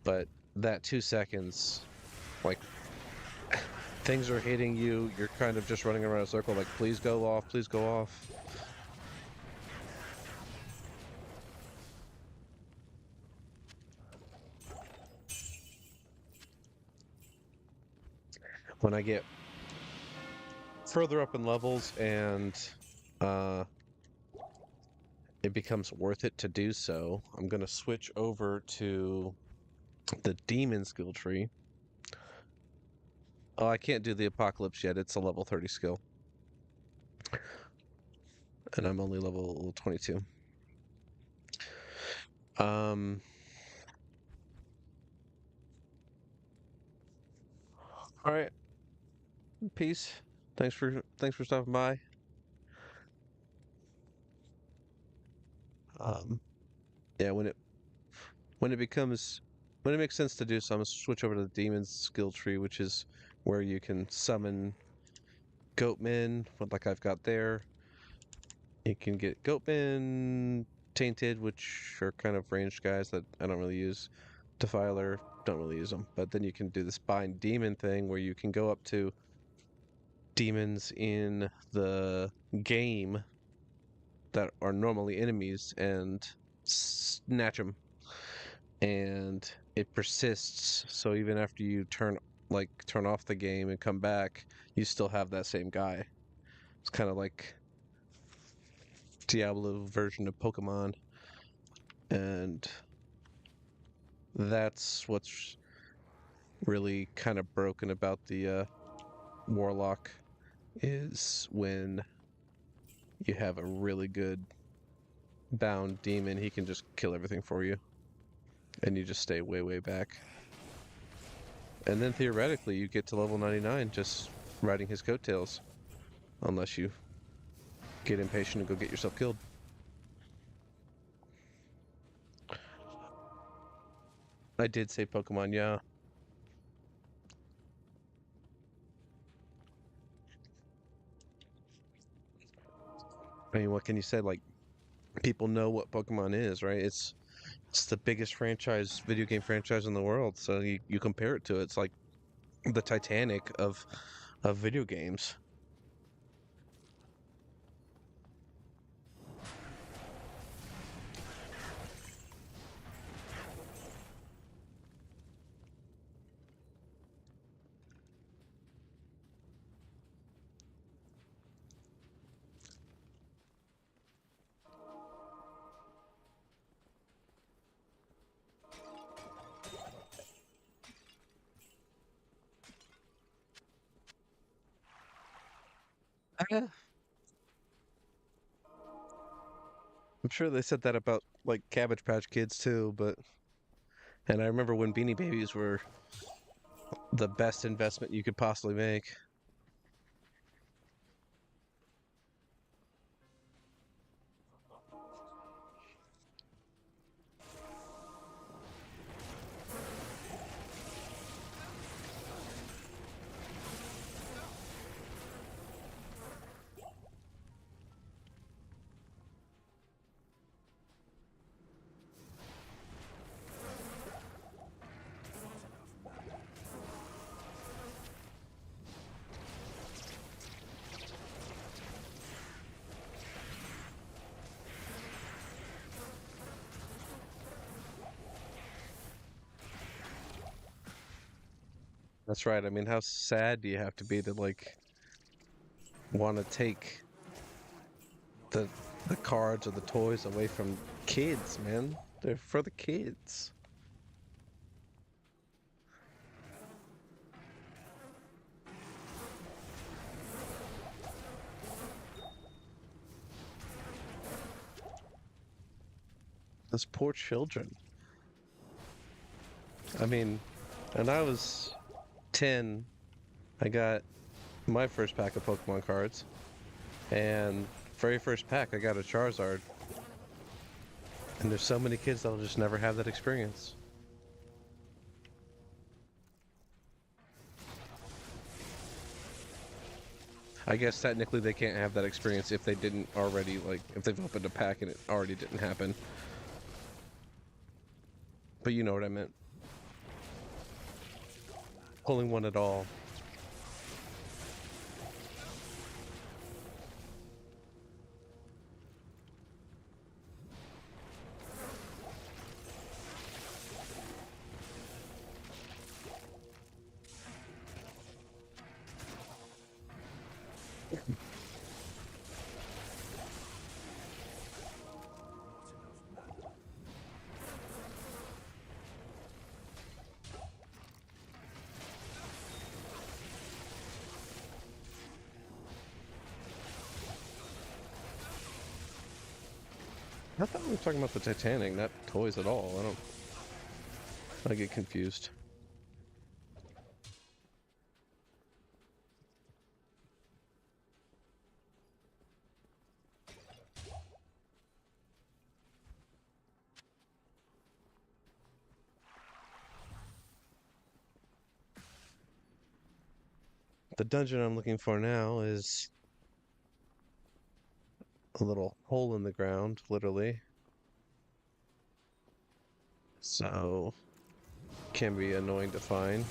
But that 2 seconds, like things are hitting you, you're kind of just running around a circle, like please go off, please go off. When I get further up in levels and uh, it becomes worth it to do so, I'm gonna switch over to the demon skill tree. Oh, I can't do the apocalypse yet. It's a level 30 skill. And I'm only level 22. Um, all right. Peace. Thanks for stopping by. Um, yeah, when it becomes when it makes sense to do so, I'm gonna switch over to the demon's skill tree, which is where you can summon goatmen, like I've got there. You can get goatmen, tainted, which are kind of ranged guys that I don't really use. Defiler, don't really use them. But then you can do this bind demon thing where you can go up to demons in the game that are normally enemies and snatch them, and it persists, so even after you turn off the game and come back, you still have that same guy. It's kind of like Diablo version of Pokemon. And that's what's really kind of broken about the Warlock is when you have a really good bound demon, he can just kill everything for you. And you just stay way, way back. And then theoretically, you get to level 99 just riding his coattails. Unless you get impatient and go get yourself killed. I did say Pokemon, yeah. I mean, what can you say? Like, people know what Pokemon is, right? It's the biggest franchise, video game franchise in the world. So you compare it to it, it's like the Titanic of video games. Ah, I'm sure they said that about like Cabbage Patch Kids too, but and I remember when Beanie Babies were the best investment you could possibly make. That's right. I mean, how sad do you have to be to like want to take the the cards or the toys away from kids, man? They're for the kids. Those poor children. I mean, when I was 10, I got my first pack of Pokemon cards, and very first pack, I got a Charizard. And there's so many kids that'll just never have that experience. I guess technically they can't have that experience if they didn't already, like, if they've opened a pack and it already didn't happen. But you know what I meant. Pulling one at all. I thought we were talking about the Titanic, not toys at all. I get confused. The dungeon I'm looking for now is a little hole in the ground, literally. So, can be annoying to find.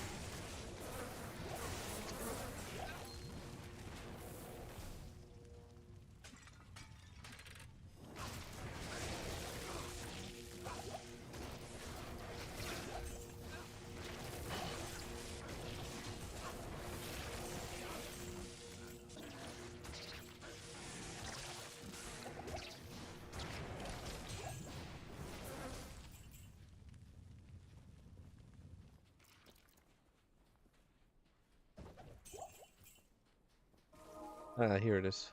Ah, here it is.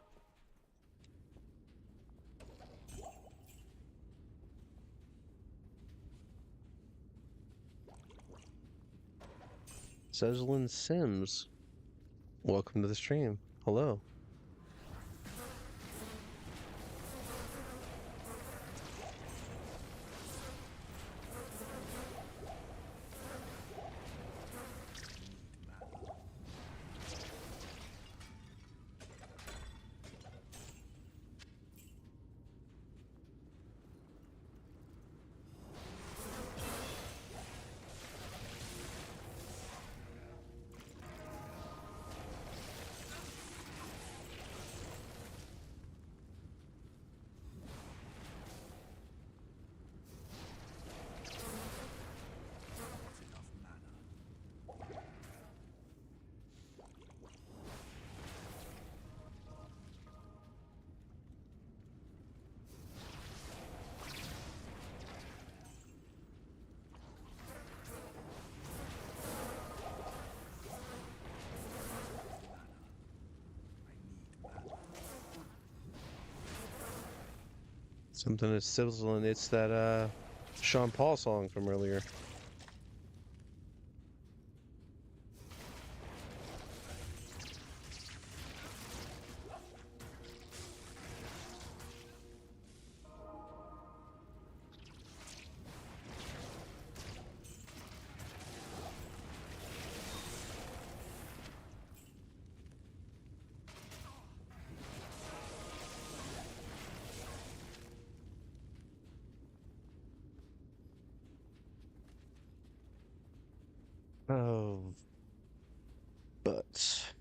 Seslin Sims, welcome to the stream. Hello. Not enough mana. Something is sizzling. It's that Sean Paul song from earlier. Oh, but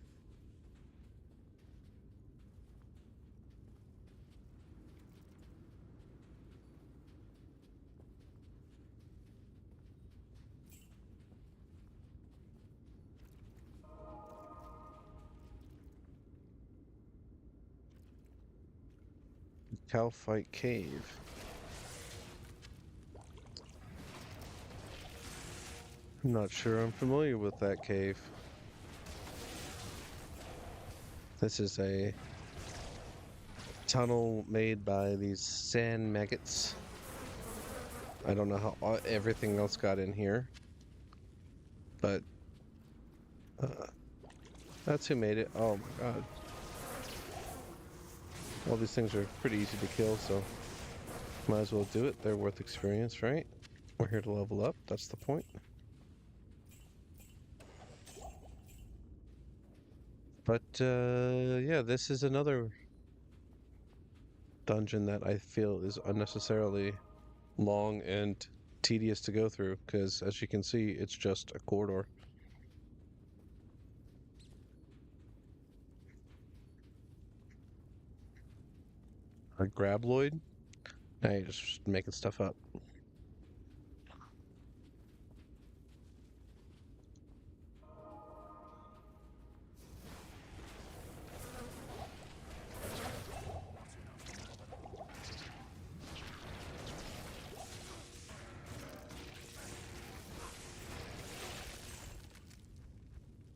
Cow Fight Cave. I'm not sure I'm familiar with that cave. This is a tunnel made by these sand maggots. I don't know how everything else got in here, but that's who made it. Oh my god. All these things are pretty easy to kill, so might as well do it. They're worth experience, right? We're here to level up. That's the point. But yeah, this is another dungeon that I feel is unnecessarily long and tedious to go through, because as you can see, it's just a corridor. A Grabloid? Now you're just making stuff up.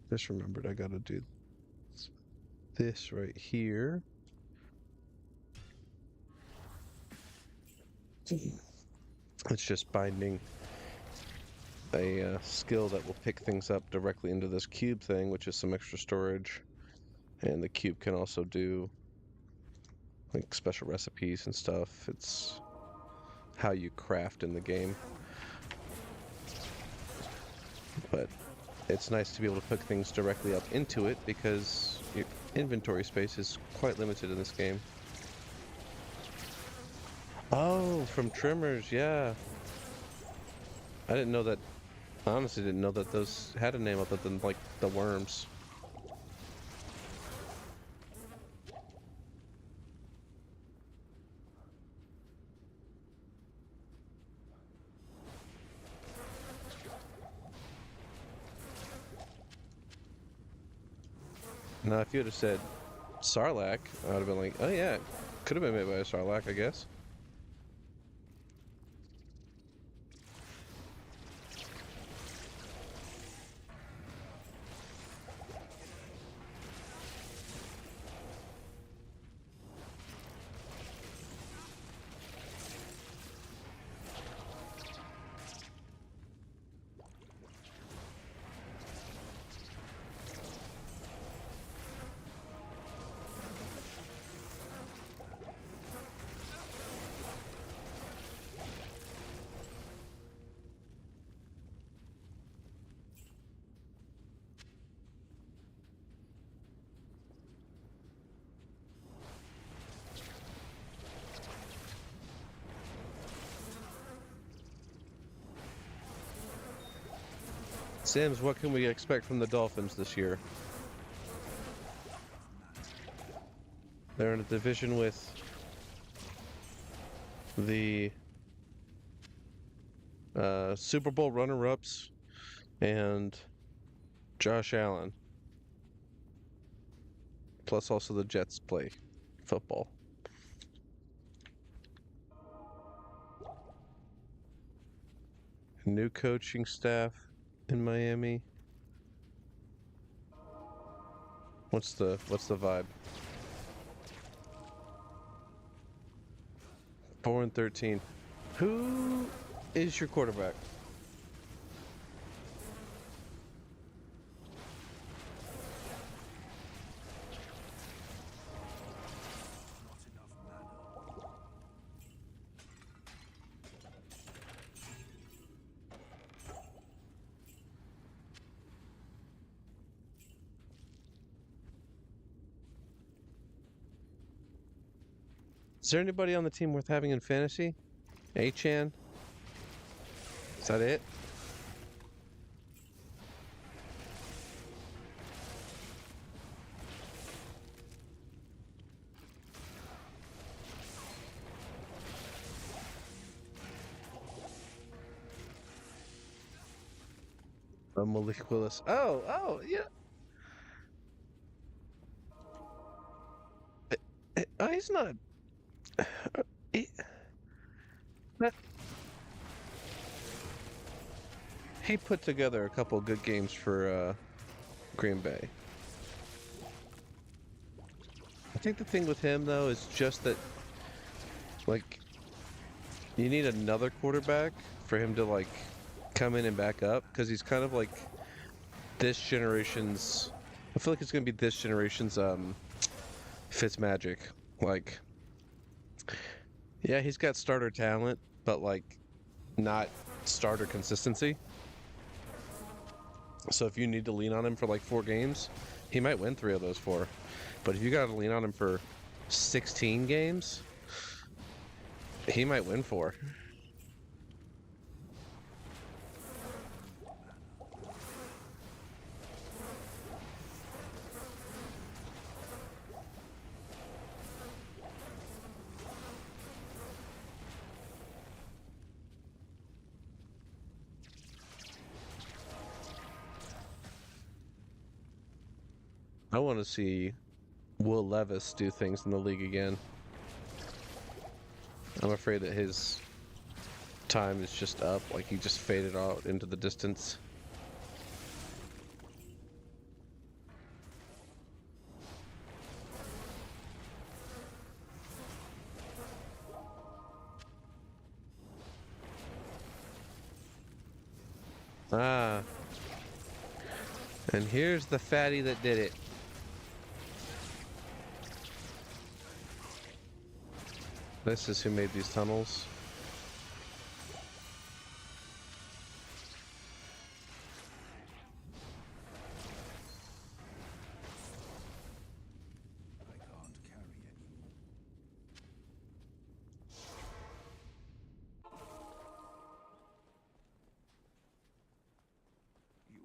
Just remembered I gotta do this right here. It's just binding a skill that will pick things up directly into this cube thing, which is some extra storage. And the cube can also do like special recipes and stuff. It's how you craft in the game. But it's nice to be able to pick things directly up into it because your inventory space is quite limited in this game. Oh, from trimmers, yeah. I didn't know that. I honestly didn't know that those had a name other than like the worms. Now, if you would have said Sarlacc, I would have been like, oh yeah, could have been made by a Sarlacc, I guess. Sims, what can we expect from the Dolphins this year? They're in a division with the Super Bowl runner-ups and Josh Allen. Plus also the Jets play football. New coaching staff in Miami. What's the vibe? 4-13. Who is your quarterback? Not enough mana. Is there anybody on the team worth having in fantasy? A-Chan? Is that it? Malik Willis. Oh, yeah. He's not. He, that- he put together a couple good games for Green Bay. I think the thing with him though is just that, like, you need another quarterback for him to like come in and back up because he's kind of like this generation's. I feel like it's gonna be this generation's Fitzmagic. Like, yeah, he's got starter talent, but like not starter consistency. So if you need to lean on him for like 4 games, he might win 3 of those 4. But if you got to lean on him for 16 games, he might win 4. I want to see Will Levis do things in the league again. I'm afraid that his time is just up, like he just faded out into the distance. Ah, and here's the fatty that did it. This is who made these tunnels. I can't carry anymore. You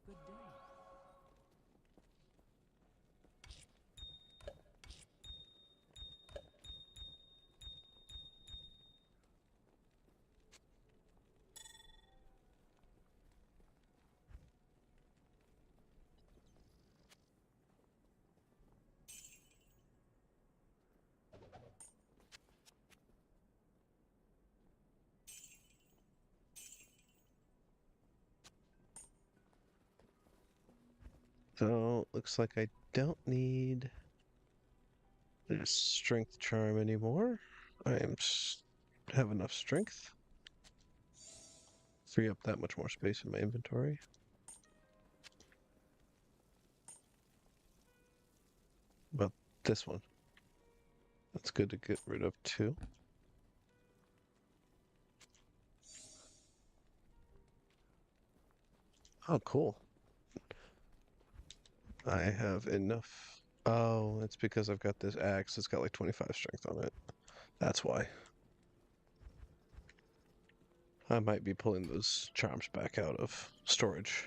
Good day. So, looks like I don't need this strength charm anymore. Have enough strength. Free up that much more space in my inventory. But this one. That's good to get rid of too. Oh, cool. I have enough. Oh, it's because I've got this axe. It's got like 25 strength on it. That's why. I might be pulling those charms back out of storage.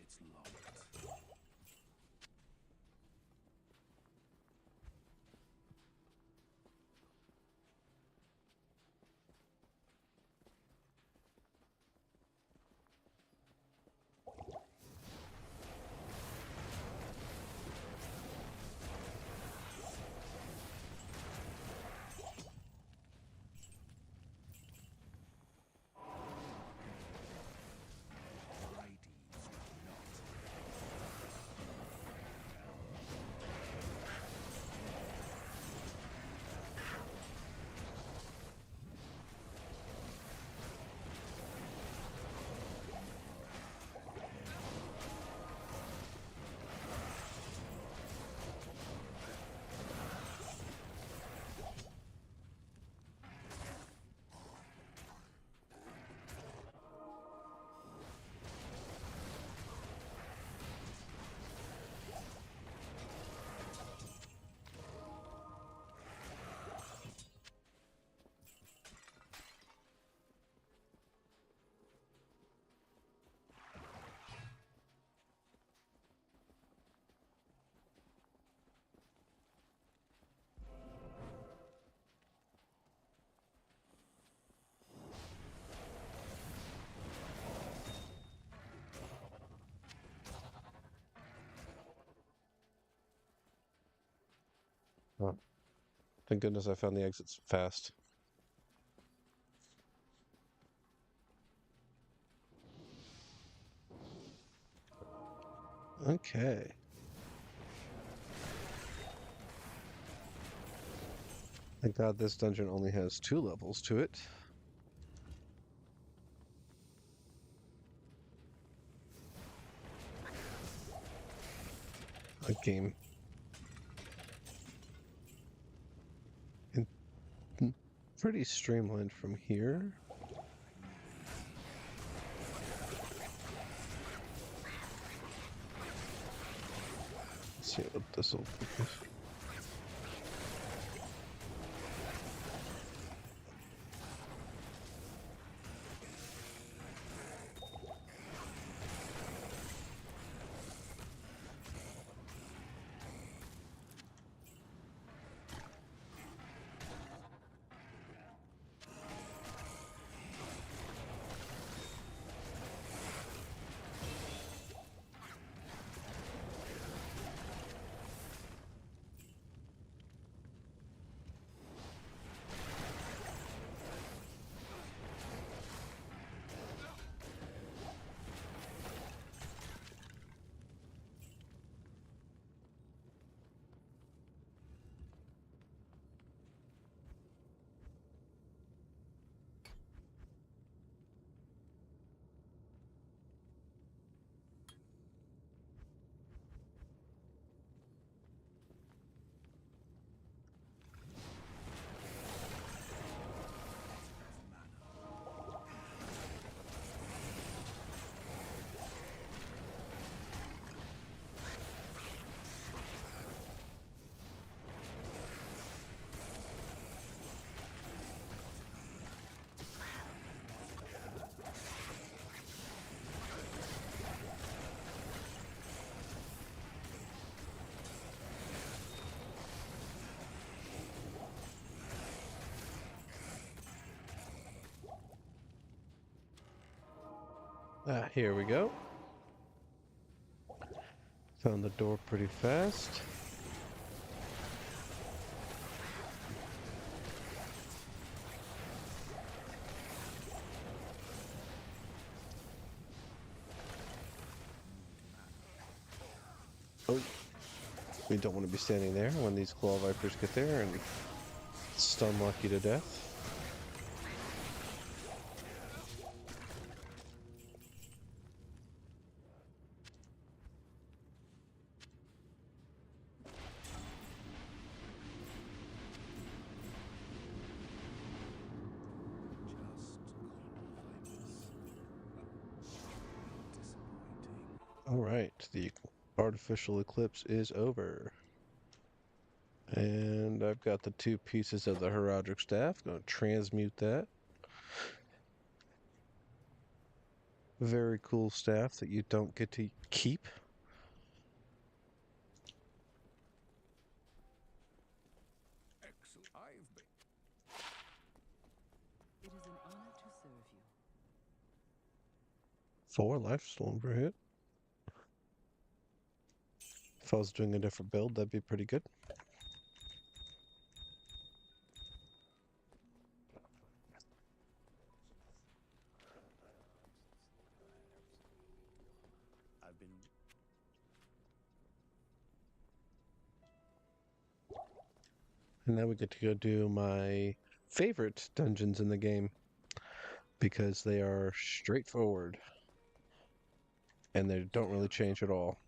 It's locked. My deeds will not. Oh, thank goodness I found the exits fast. Okay. Thank God this dungeon only has 2 levels to it. A game. And pretty streamlined from here. Let's see what this will. Here we go. Found the door pretty fast. Oh, we don't want to be standing there when these claw vipers get there and stun lock you to death. All right, the artificial eclipse is over. And I've got the 2 pieces of the heraldic staff. Going to transmute that. Very cool staff that you don't get to keep. Excellent. I've been. It is an honor to serve you. 4 life stolen per hit. If I was doing a different build, that'd be pretty good. I've been. And now we get to go do my favorite dungeons in the game because they are straightforward and they don't really change at all.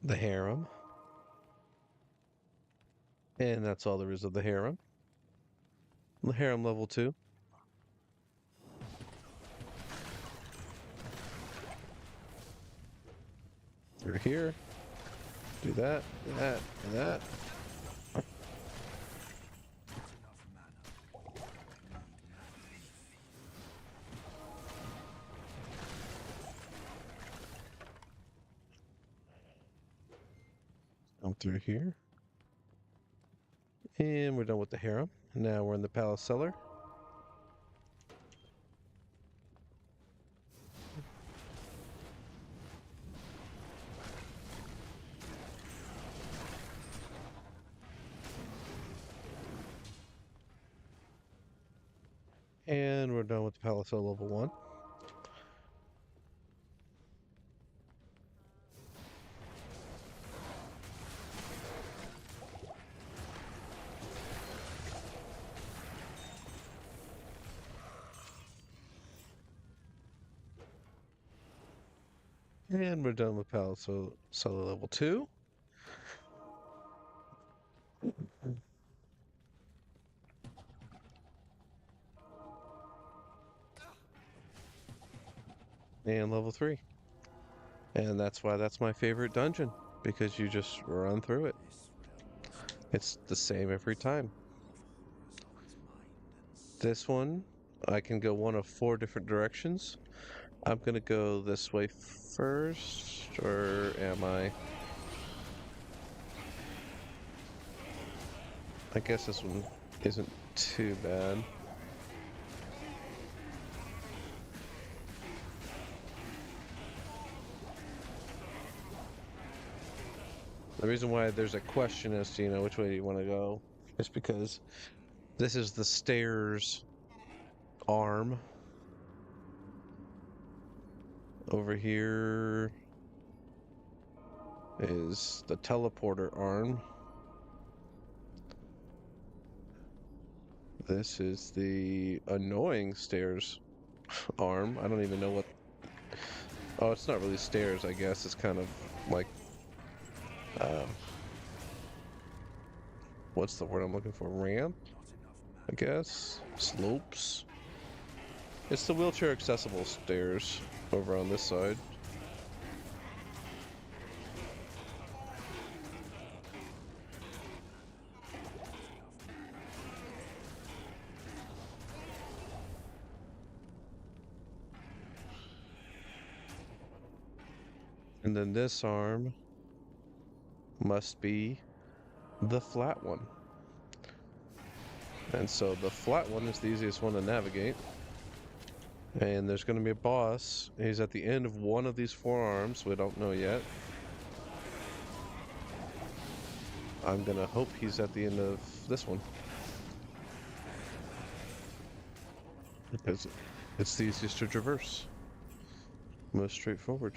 The harem. And that's all there is of the harem. The harem level 2. Through here. Do that, that, and that. Enough mana. Come through here. And we're done with the harem. Now we're in the palace cellar. And we're done with the palace cellar level 1. And we're done with palace cellar level 2. And level 3. And that's why that's my favorite dungeon, because you just run through it. It's the same every time. This one, I can go one of 4 different directions. I'm gonna go this way first, or am I? I guess this one isn't too bad. The reason why there's a question as to, which way do you want to go is because this is the stairs arm. Over here is the teleporter arm. This is the annoying stairs arm. I don't even know what... Oh, it's not really stairs, I guess. It's kind of like... what's the word I'm looking for? Ramp, I guess? Slopes? It's the wheelchair accessible stairs over on this side. And then this arm must be the flat one. And so the flat one is the easiest one to navigate. And there's going to be a boss. He's at the end of one of these forearms. We don't know yet. I'm going to hope he's at the end of this one. Because it's the easiest to traverse. Most straightforward.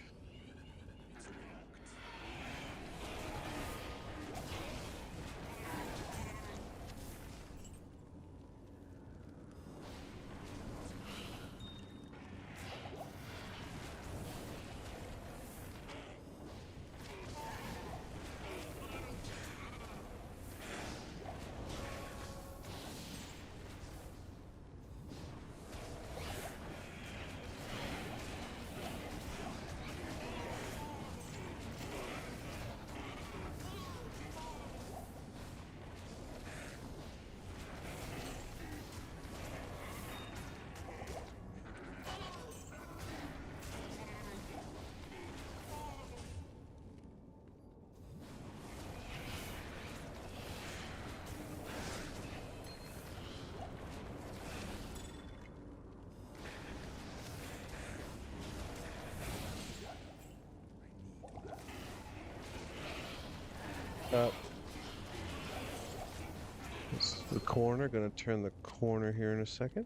This is the corner. Gonna turn the corner here in a second.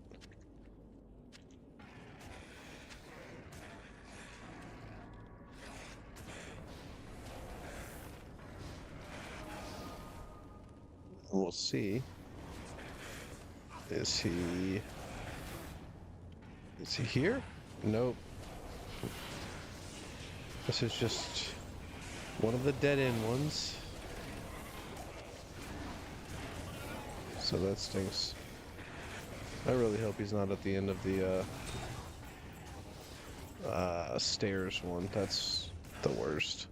We'll see. Is he here? Nope. This is just one of the dead end ones. So that stinks. I really hope he's not at the end of the stairs one. That's the worst.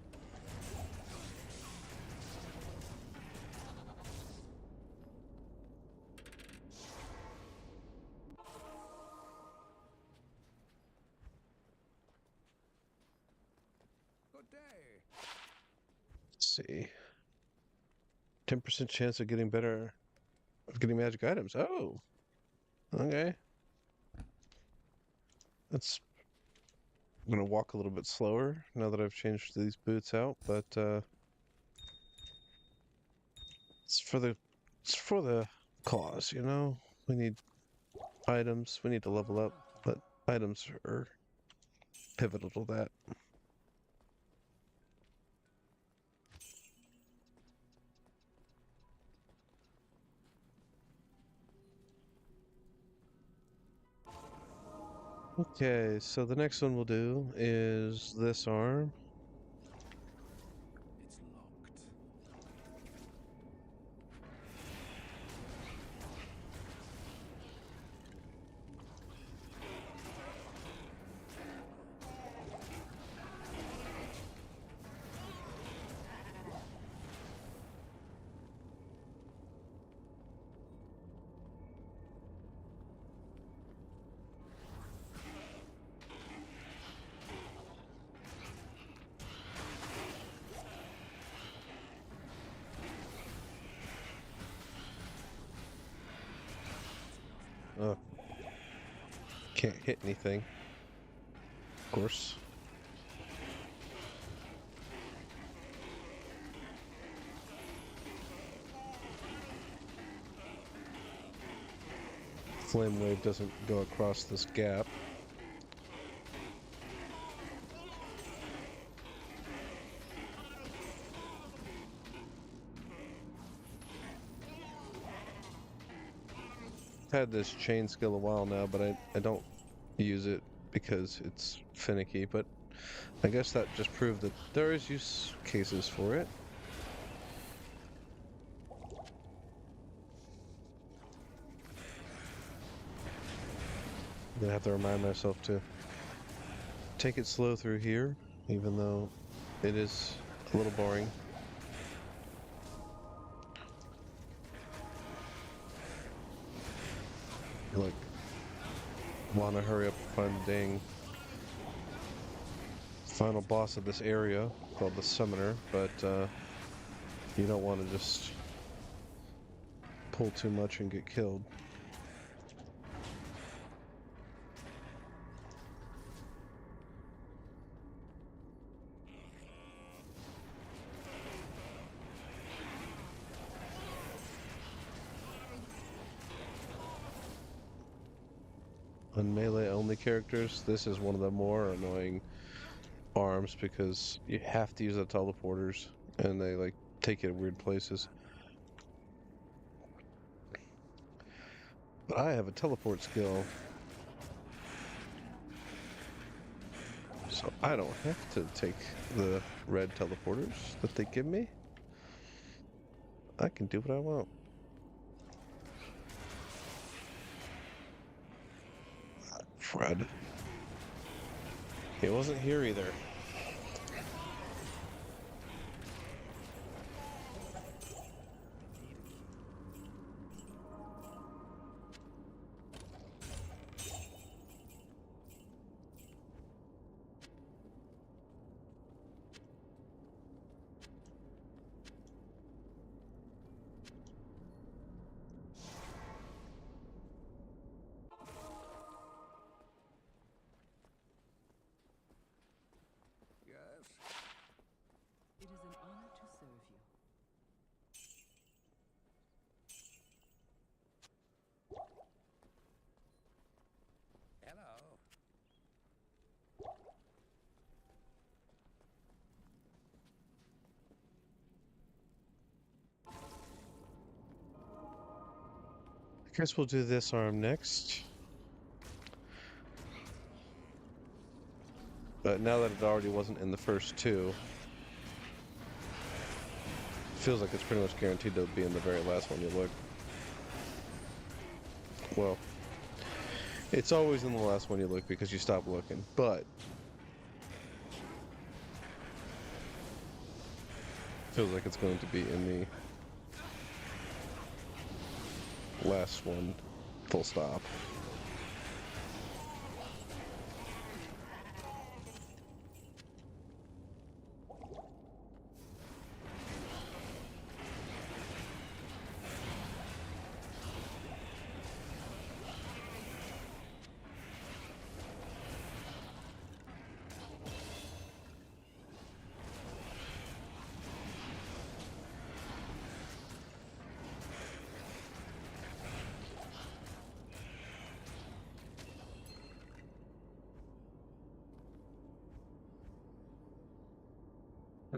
Good day. Let's see. 10% chance of getting magic items. Oh, okay. I'm gonna walk a little bit slower now that I've changed these boots out, but it's for the cause, you know? We need items, we need to level up, but items are pivotal to that. Okay, so the next one we'll do is this arm. It's locked. Oh, can't hit anything, of course. Flame wave doesn't go across this gap. I've had this chain skill a while now, but I don't use it because it's finicky, but I guess that just proved that there is use cases for it. I'm gonna have to remind myself to take it slow through here, even though it is a little boring. Like, wanna hurry up and find the dang final boss of this area called the Summoner, but you don't want to just pull too much and get killed. on melee only characters, this is one of the more annoying arms because you have to use the teleporters and they like take you to weird places. But I have a teleport skill, so I don't have to take the red teleporters that they give me. I can do what I want. Fred. He wasn't here either. Yes? It is an honor to serve you. Hello? I guess we'll do this arm next. But now that it already wasn't in the first two, feels like it's pretty much guaranteed to be in the very last one you look. Well, it's always in the last one you look because you stop looking, but feels like it's going to be in the last one, full stop. I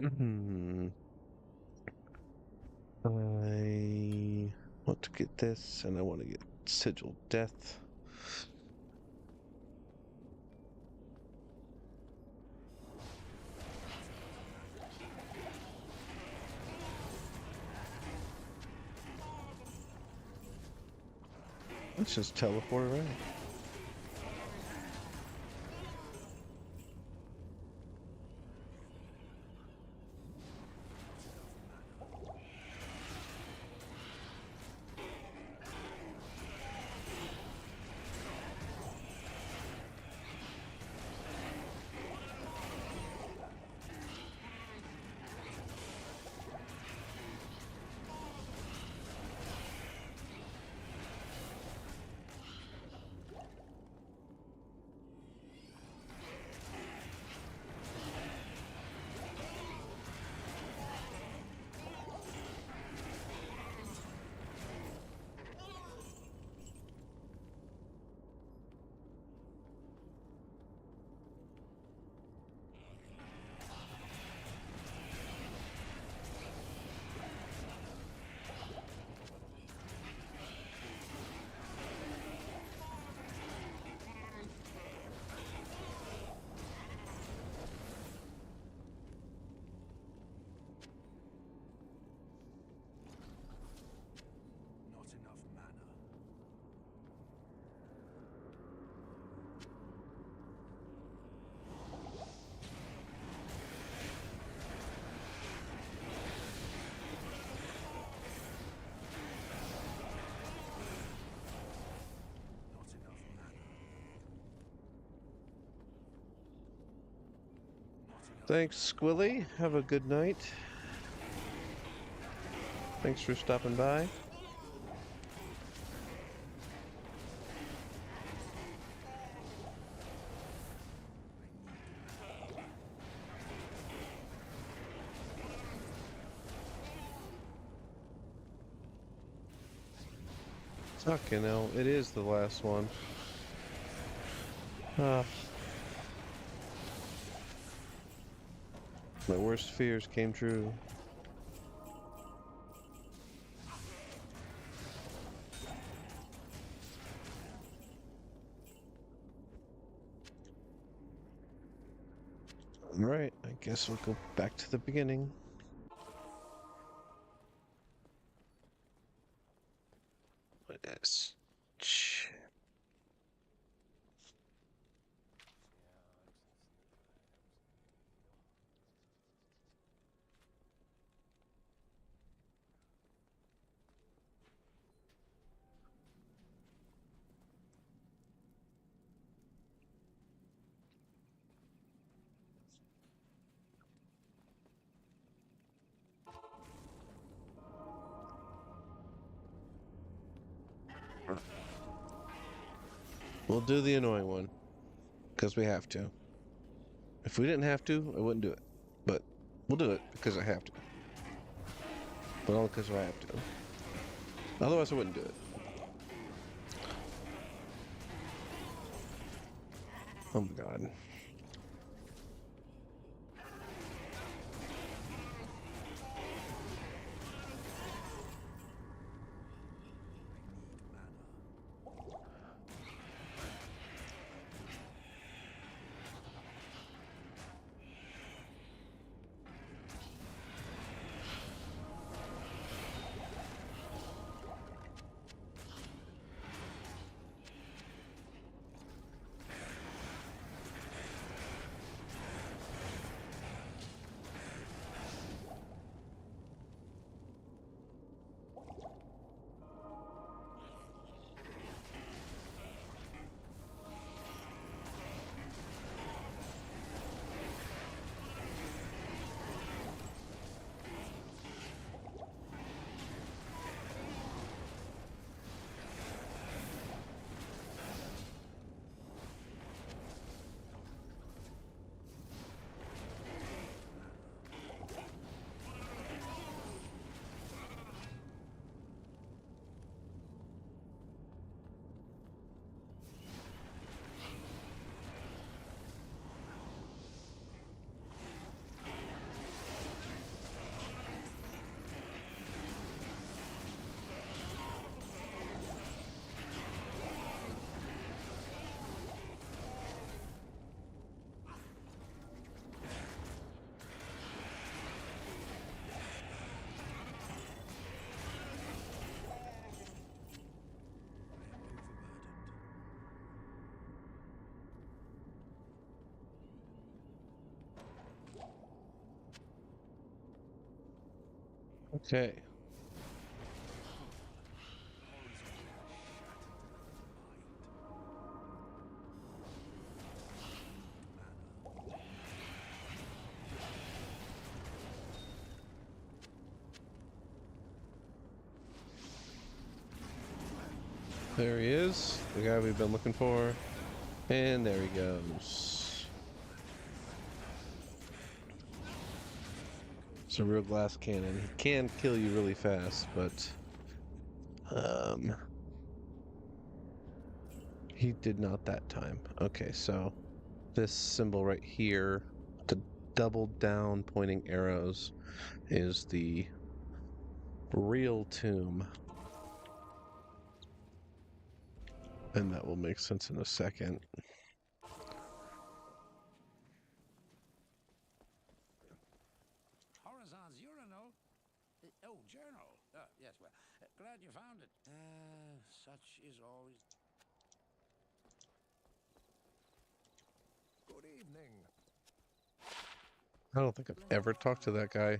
want to get this, and I want to get Sigil Death. Let's just teleport around. Not enough mana. Not enough mana. Not enough. Thanks, Squilly. Have a good night. Thanks for stopping by. Fucking hell, it is the last one. Ah, my worst fears came true. Alright, I guess we'll go back to the beginning. What is? We'll do the annoying one, because we have to. If we didn't have to, I wouldn't do it. But we'll do it because I have to. But only because I have to. Otherwise, I wouldn't do it. Oh my god. Okay. There he is, the guy we've been looking for. And there he goes. It's a real glass cannon. He can kill you really fast, but he did not that time. Okay, so this symbol right here, the double down pointing arrows, is the real tomb. And that will make sense in a second. Horizon's urinal? Oh, journal. Yes, well, glad you found it. Such is always... Good evening. I don't think I've ever talked to that guy.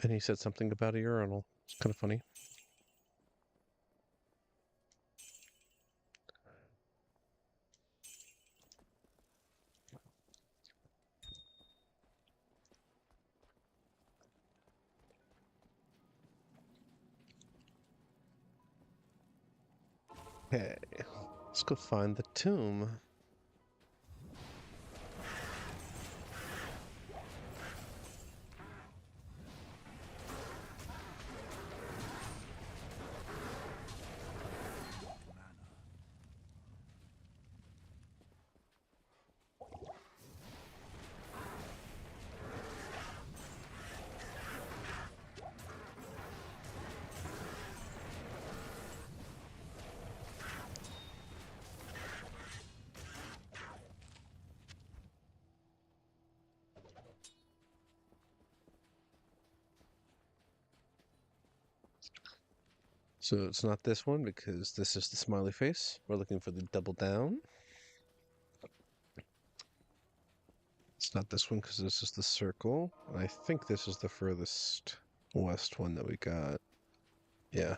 And he said something about a urinal. It's kind of funny. Okay, let's go find the tomb. So it's not this one because this is the smiley face. We're looking for the double down. It's not this one because this is the circle. And I think this is the furthest west one that we got. Yeah. Use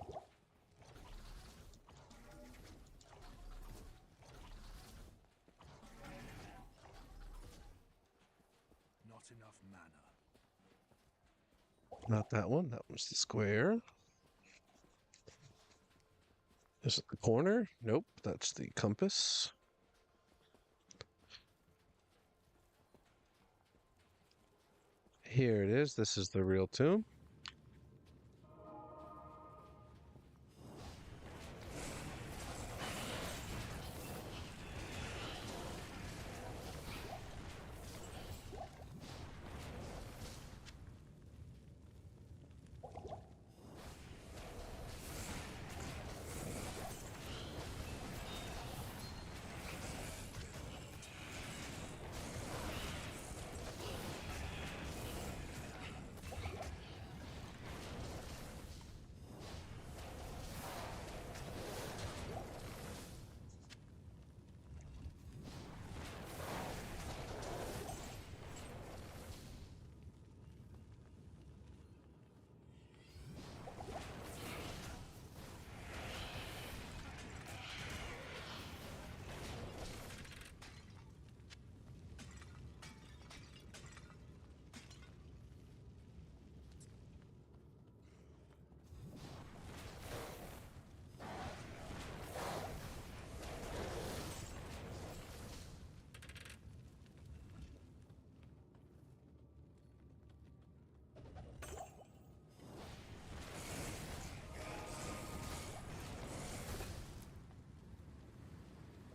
that. Not enough mana. Not that one. That one's the square. Is it the corner? Nope. That's the compass. Here it is. This is the real tomb.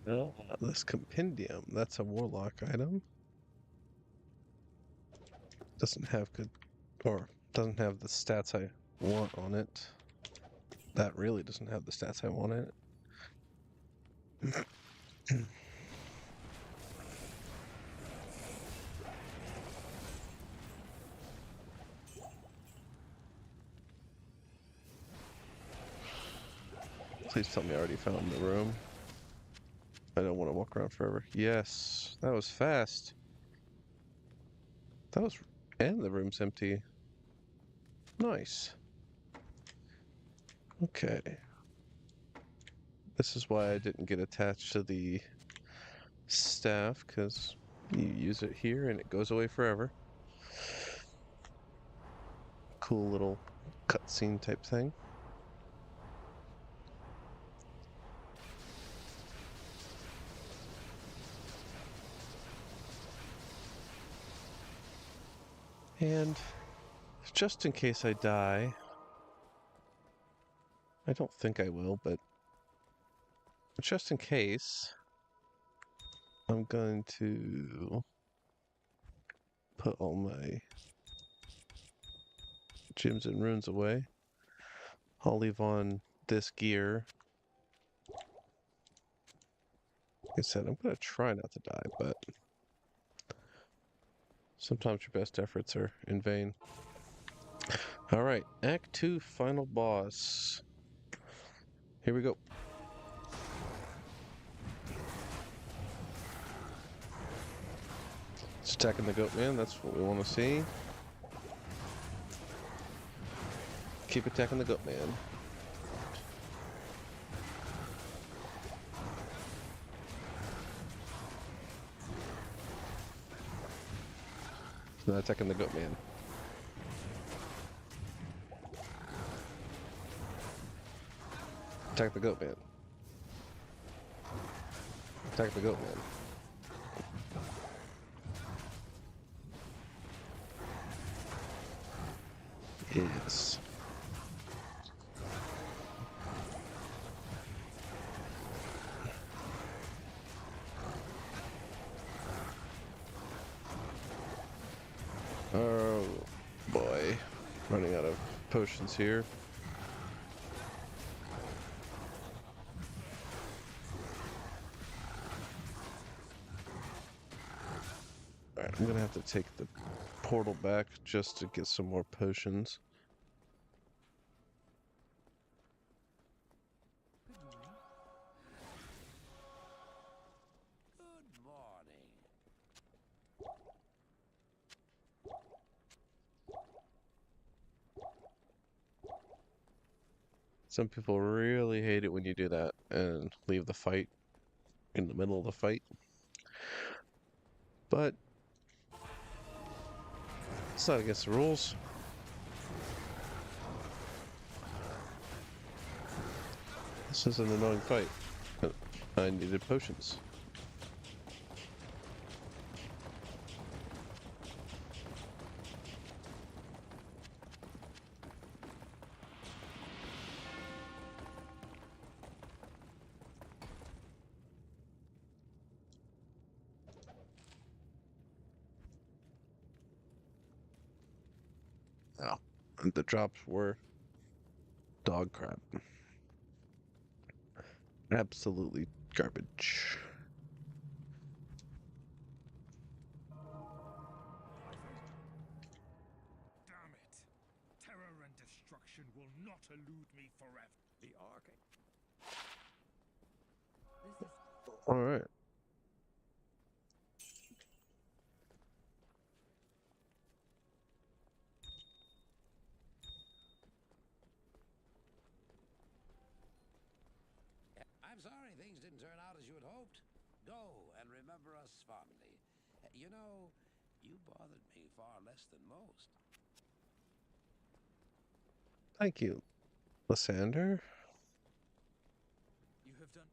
Oh, this compendium. That's a warlock item. Doesn't have good, or doesn't have the stats I want on it. That really doesn't have the stats I want in it. Please tell me I already found the room. I don't want to walk around forever. Yes, that was fast. That was, and the room's empty. Nice. Okay. This is why I didn't get attached to the staff, because you use it here and it goes away forever. Cool little cutscene type thing. And just in case I die, I don't think I will, but just in case, I'm going to put all my gems and runes away. I'll leave on this gear. Like I said, I'm going to try not to die, but sometimes your best efforts are in vain. All right, Act 2, final boss. Here we go. It's attacking the goat man, that's what we want to see. Keep attacking the goat man. It's not attacking the goat man. Attack the goat man. Attack the goat man. Yes. Oh boy. Running out of potions here. Alright, I'm gonna have to take the portal back just to get some more potions. Some people really hate it when you do that and leave the fight in the middle of the fight. But it's not against the rules. This is an annoying fight. I needed potions. Oh, and the drops were dog crap. Absolutely garbage. Damn it! Terror and destruction will not elude me forever. The arcane. This is All right. I'm sorry things didn't turn out as you had hoped. Go and remember us fondly. You know, you bothered me far less than most. Thank you, Lysander. You have done.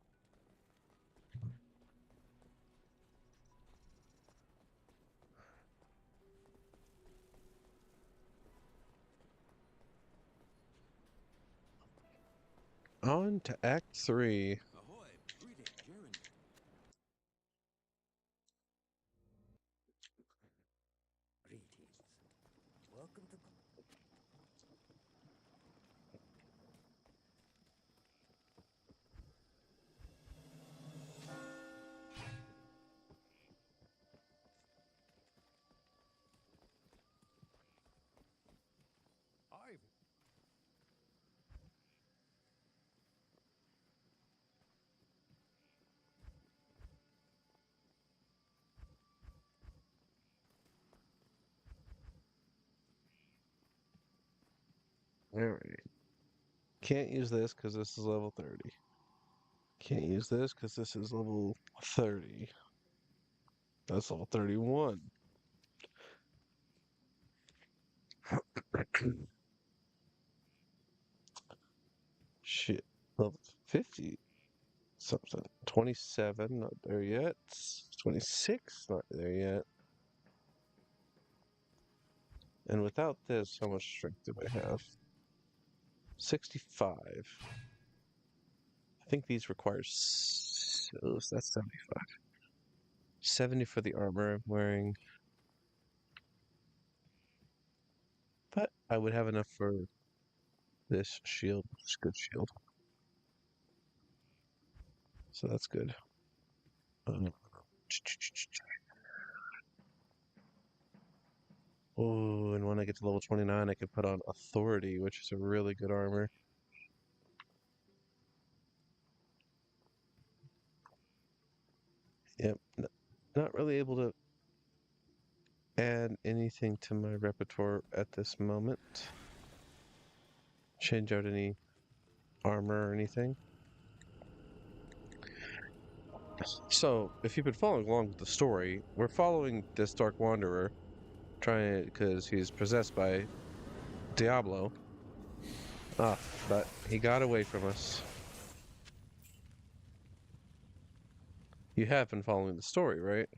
On to Act 3. Ahoy! Greetings, Jaren. Greetings. Welcome to... I've. Alright. Can't use this because this is level 30. Can't use this because this is level 30. That's level 31. Shit. Level 50 something. 27, not there yet. 26, not there yet. And without this, how much strength do I have? 65. I think these require so that's 75. 70 for the armor I'm wearing. But I would have enough for this shield, which is good shield. So that's good. Oh, and when I get to level 29, I can put on Authority, which is a really good armor. Yep, not really able to add anything to my repertoire at this moment. Change out any armor or anything. So, if you've been following along with the story, we're following this Dark Wanderer, trying because he's possessed by Diablo. Ah, but he got away from us. You have been following the story, right?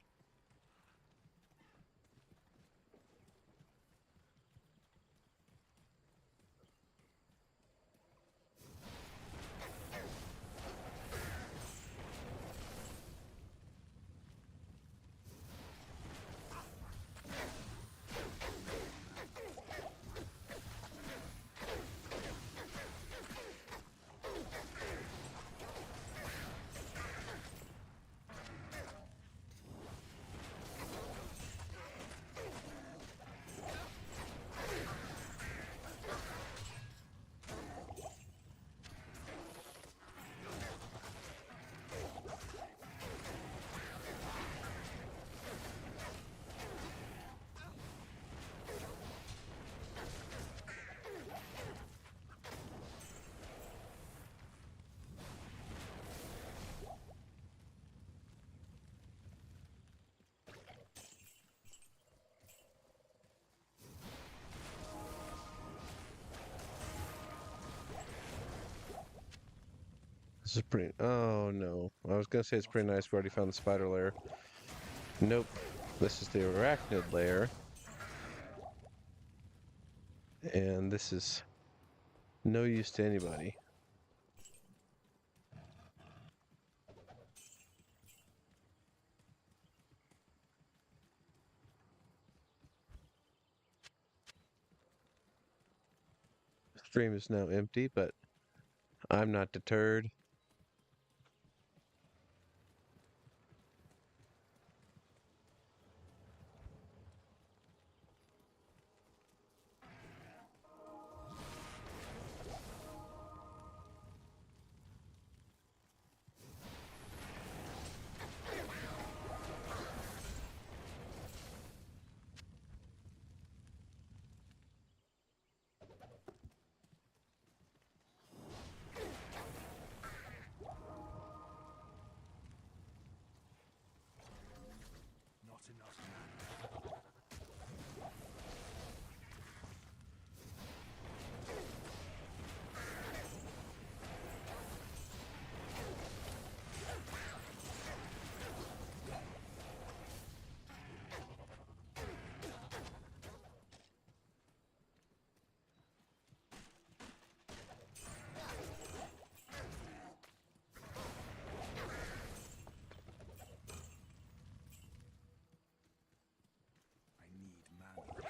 This is pretty. Oh no. I was gonna say it's pretty nice. We already found the spider lair. Nope. This is the arachnid lair. And this is no use to anybody. The stream is now empty, but I'm not deterred. Not enough mana. I need mana.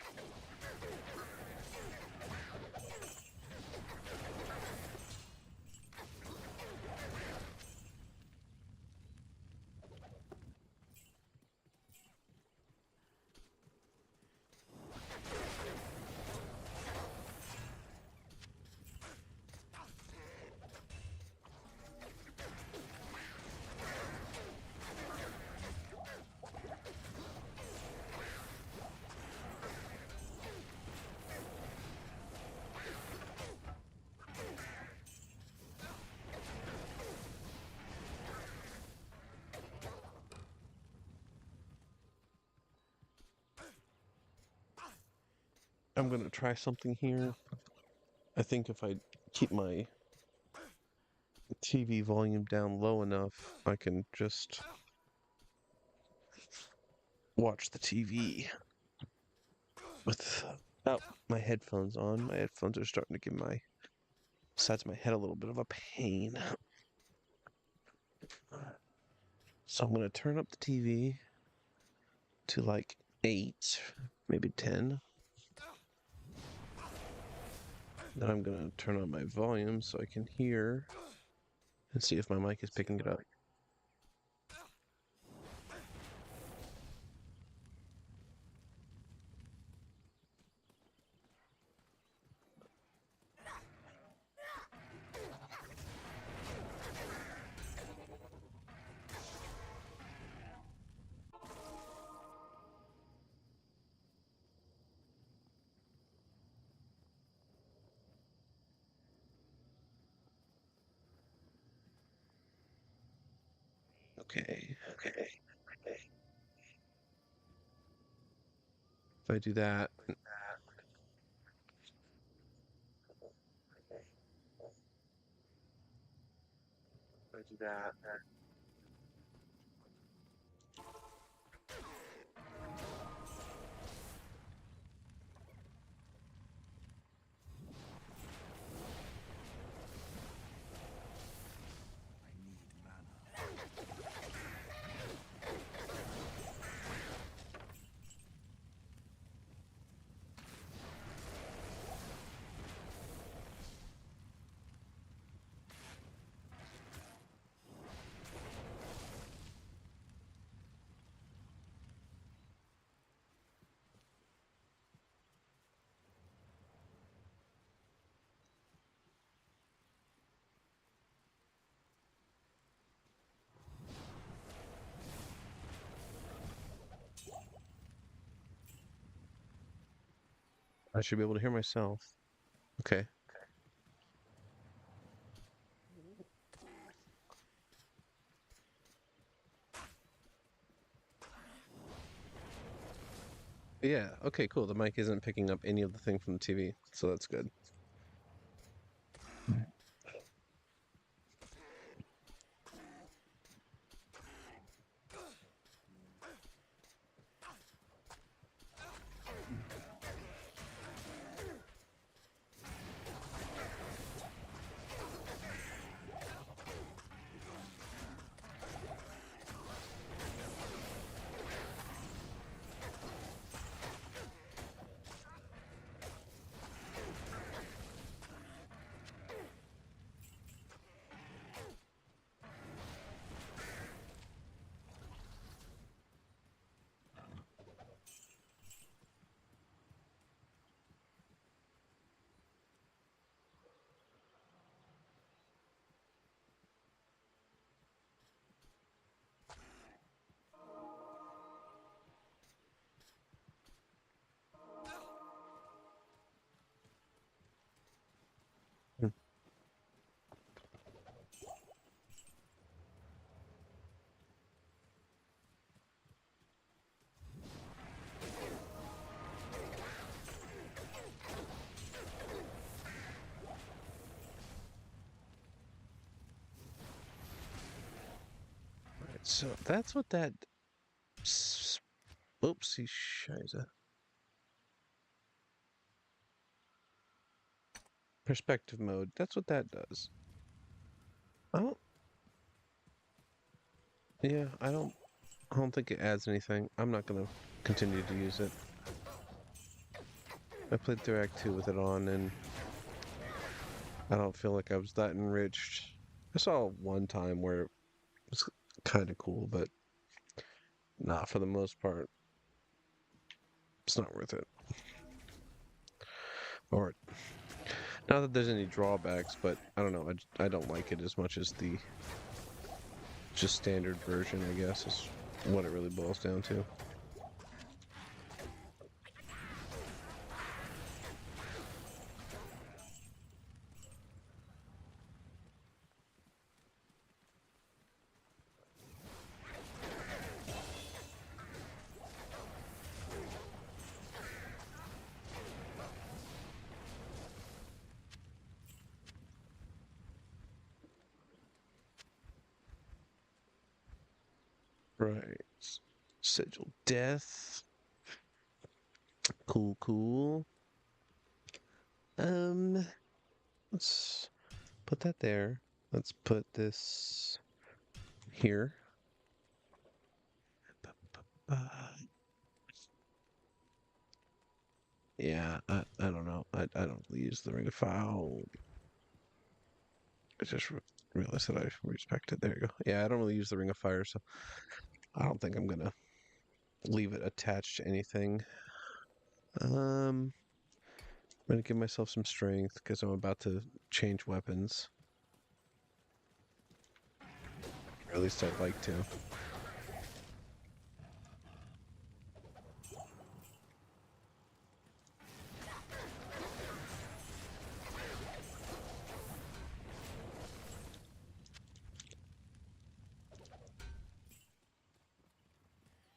I'm gonna try something here. I think if I keep my TV volume down low enough, I can just watch the TV without my headphones on. My headphones are starting to give my sides of my head a little bit of a pain. So I'm gonna turn up the TV to like 8, maybe 10. Then I'm gonna turn on my volume so I can hear and see if my mic is picking it up. Okay. If I do that, I need mana. I should be able to hear myself. Okay. Yeah, okay, cool. The mic isn't picking up any of the thing from the TV, so that's good. So that's what that. Oopsie scheiße. Perspective mode. That's what that does. Oh, yeah. I don't think it adds anything. I'm not gonna continue to use it. I played through Act 2 with it on, and I don't feel like I was that enriched. I saw one time where it was kind of cool, but not for the most part. It's not worth it. Or not that there's any drawbacks, but I don't know. I don't like it as much as the just standard version, I guess, is what it really boils down to. Right. Sigil Death. Cool, cool. Let's put that there. Let's put this here. Yeah, I don't know. I don't really use the Ring of Fire. I just realized that I respected. There you go. Yeah, I don't really use the Ring of Fire, so I don't think I'm gonna leave it attached to anything. I'm gonna give myself some strength because I'm about to change weapons. Or at least I'd like to.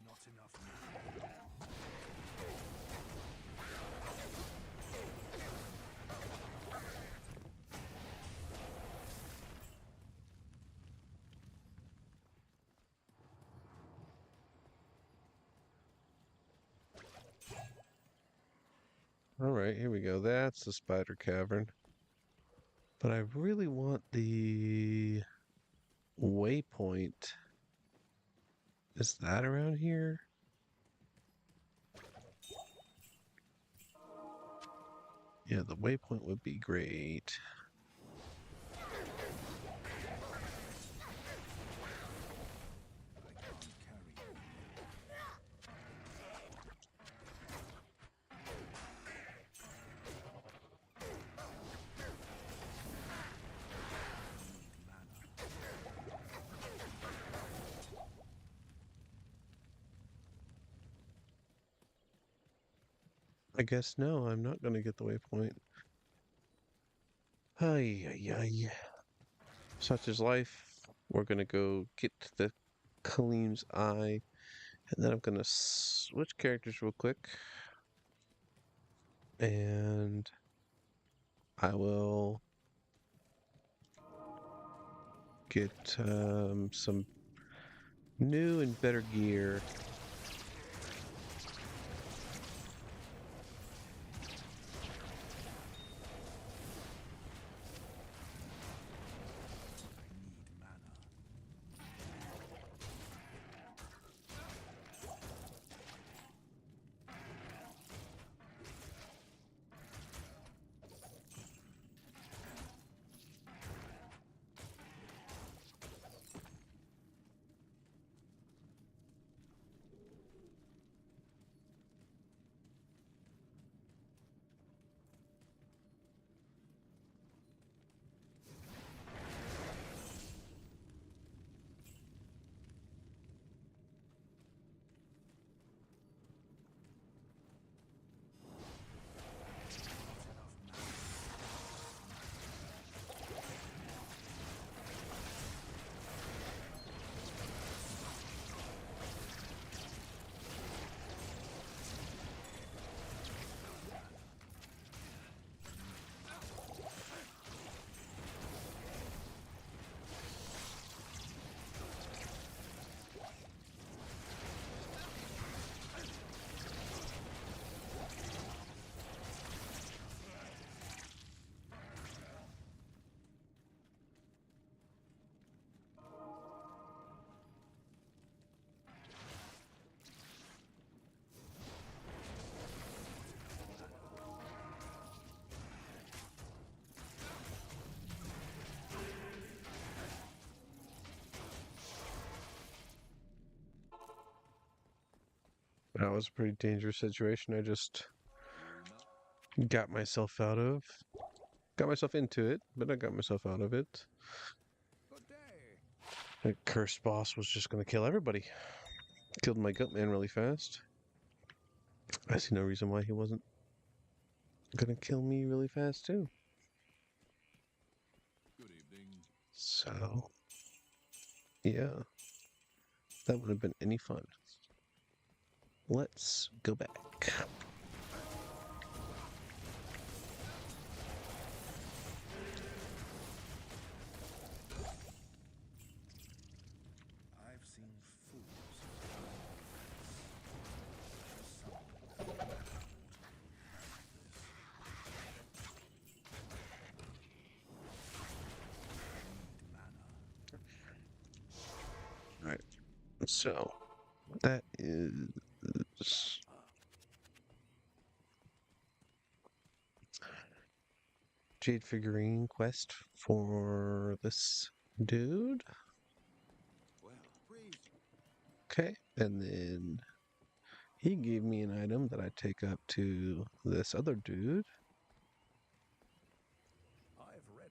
Not enough mana. All right, here we go. That's the spider cavern. But I really want the waypoint. Is that around here? Yeah, the waypoint would be great. I can't carry you. Need mana. I guess no, I'm not going to get the waypoint. Ay, ay, ay. Such is life. We're going to go get to the Kaleem's Eye. And then I'm going to switch characters real quick. And I will get some new and better gear. I need mana. That was a pretty dangerous situation. I just got myself out of. Got myself into it, but I got myself out of it. Good day. That cursed boss was just gonna kill everybody. Killed my gut man really fast. I see no reason why he wasn't gonna kill me really fast too. Good evening. So, yeah, that would have been any fun. Let's go back. I've seen fools some this. Mana. All right. So that is Jade figurine quest for this dude. Well, freeze. Okay, and then he gave me an item that I take up to this other dude. I've read.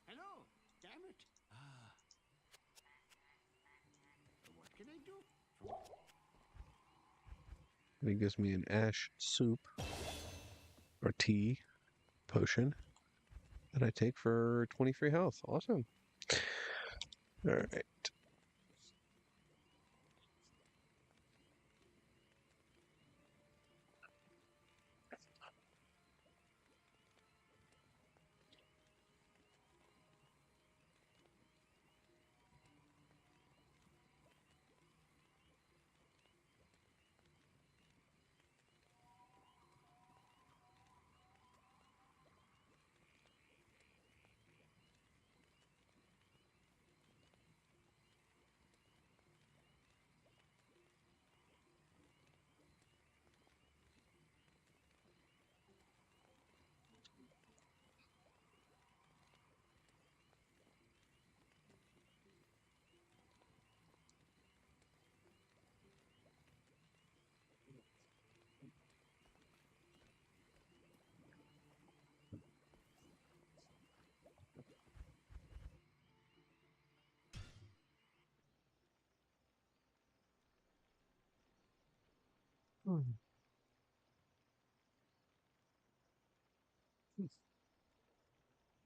Hello, damn it. What can I do? And he gives me an ash soup or tea potion that I take for 20 free health. Awesome. All right.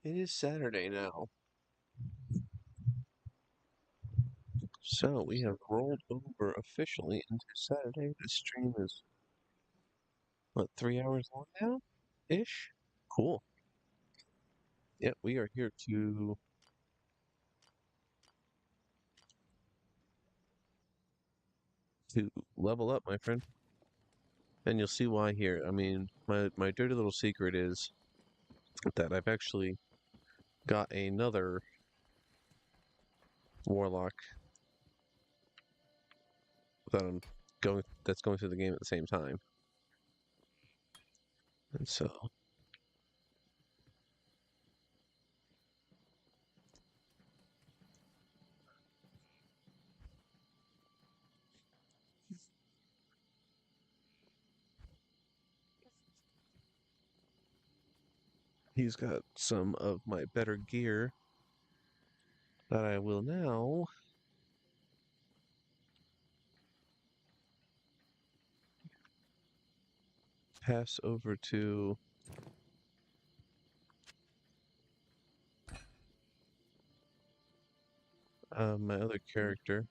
It is Saturday now. So we have rolled over officially into Saturday. The stream is, what, 3 hours long now? Ish? Cool. Yep, we are here to level up, my friend. And you'll see why here. I mean, my dirty little secret is that I've actually got another warlock that I'm that's going through the game at the same time. And so he's got some of my better gear that I will now pass over to my other character.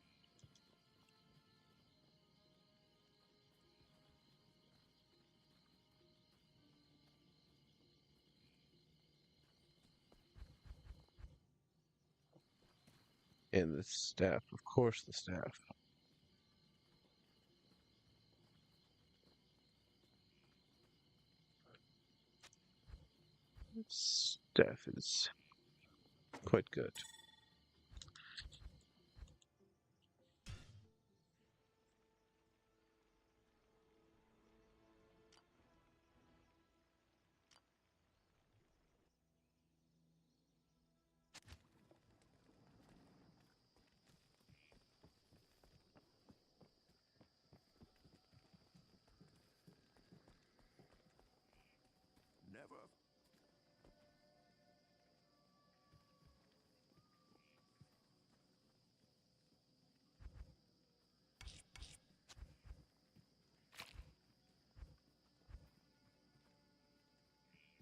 And the staff, of course, the staff. Staff is quite good.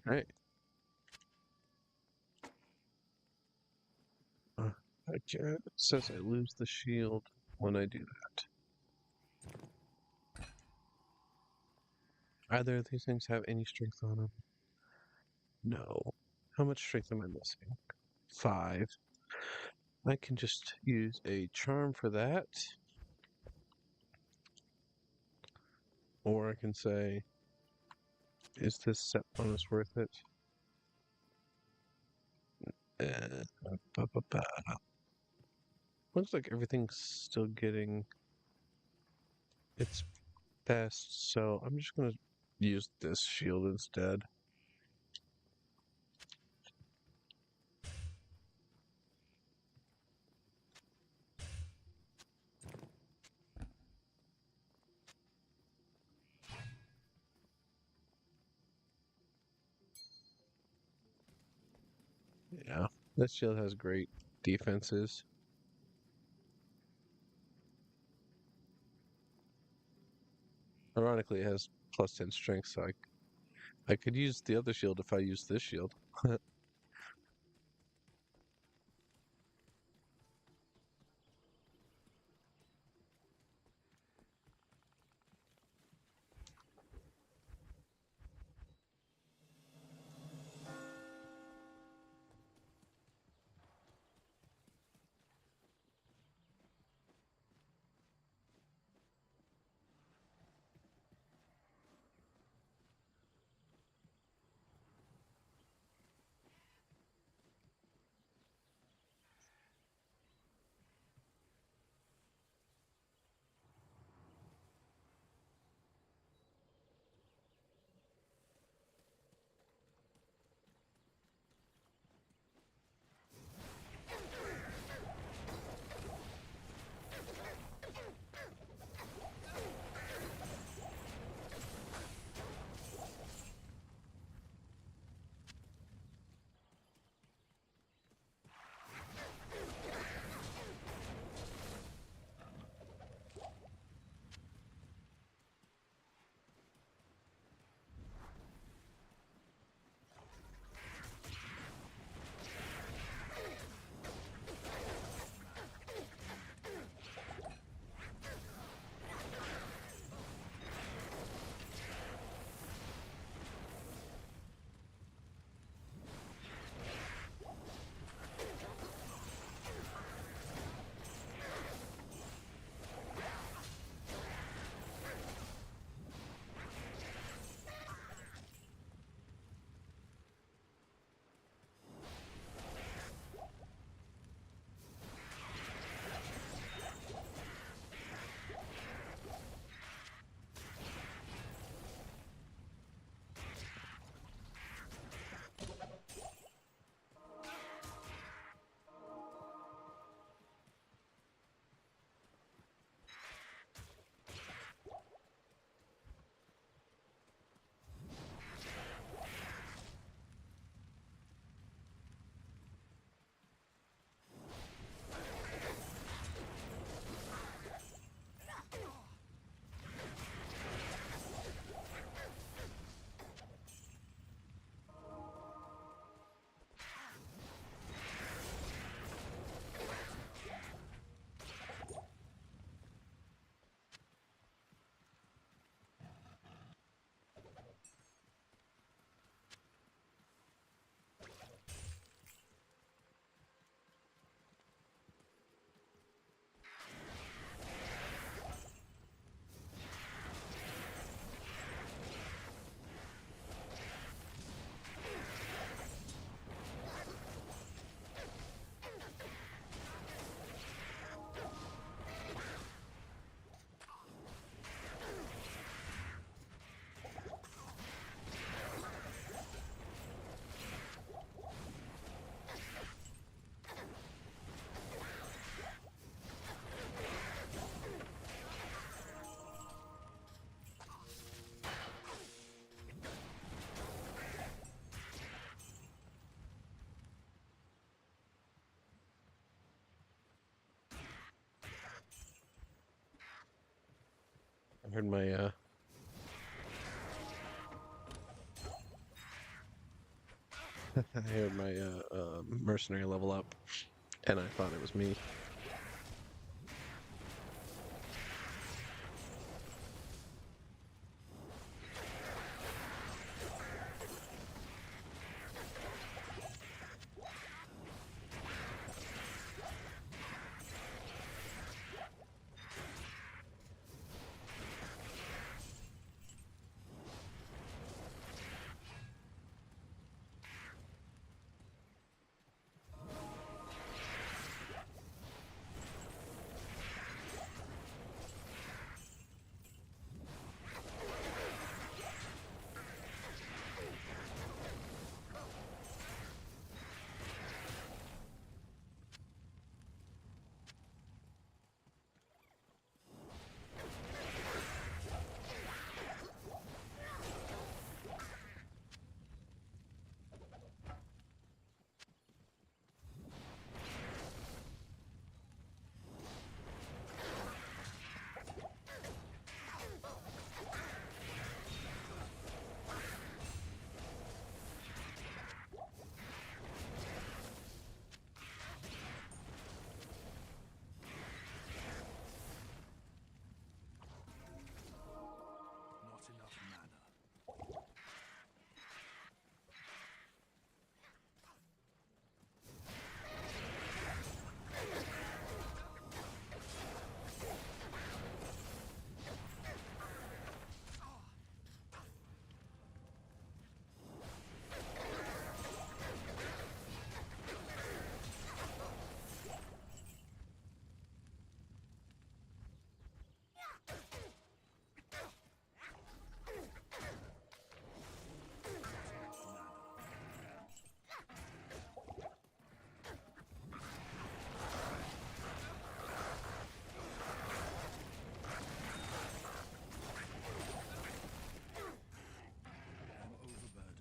Right. Okay. It says I lose the shield when I do that. Either of these things have any strength on them? No. How much strength am I missing? 5. I can just use a charm for that. Or I can say, is this set bonus worth it? Ba, ba, ba. Looks like everything's still getting its best, so I'm just gonna use this shield instead. Yeah, this shield has great defenses. Ironically, it has plus 10 strength, so I could use the other shield if I use this shield. I heard my I heard my mercenary level up, and I thought it was me. Not enough mana. I'm overburdened.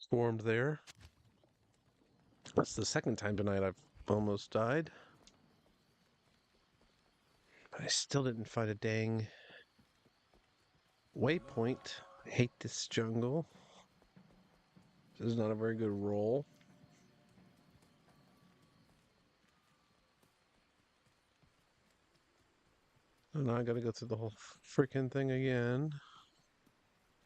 Swarmed there. That's the second time tonight I've almost died. But I still didn't find a dang waypoint. I hate this jungle. This is not a very good roll. And now I gotta go through the whole freaking thing again. Not enough mana.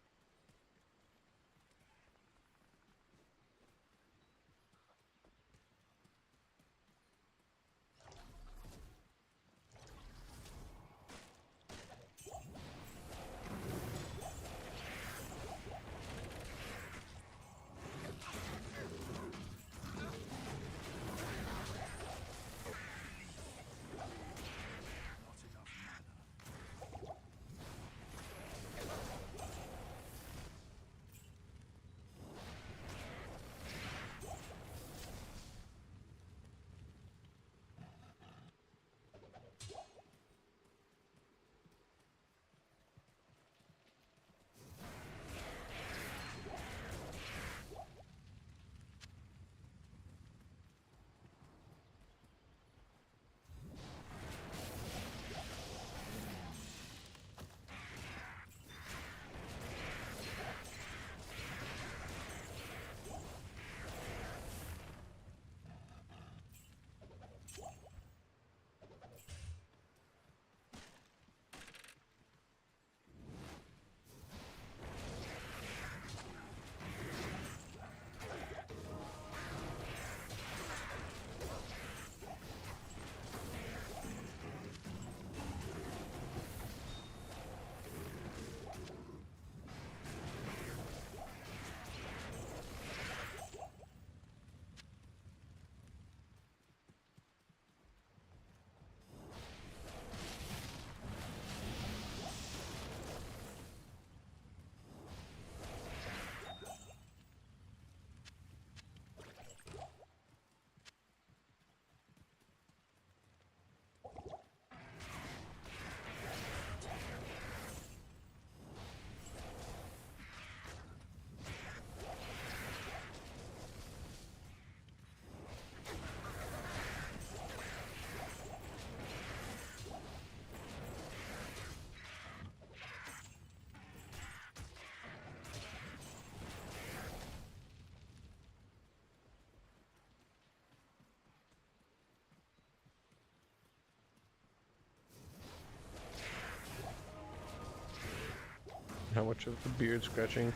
How much of the beard scratching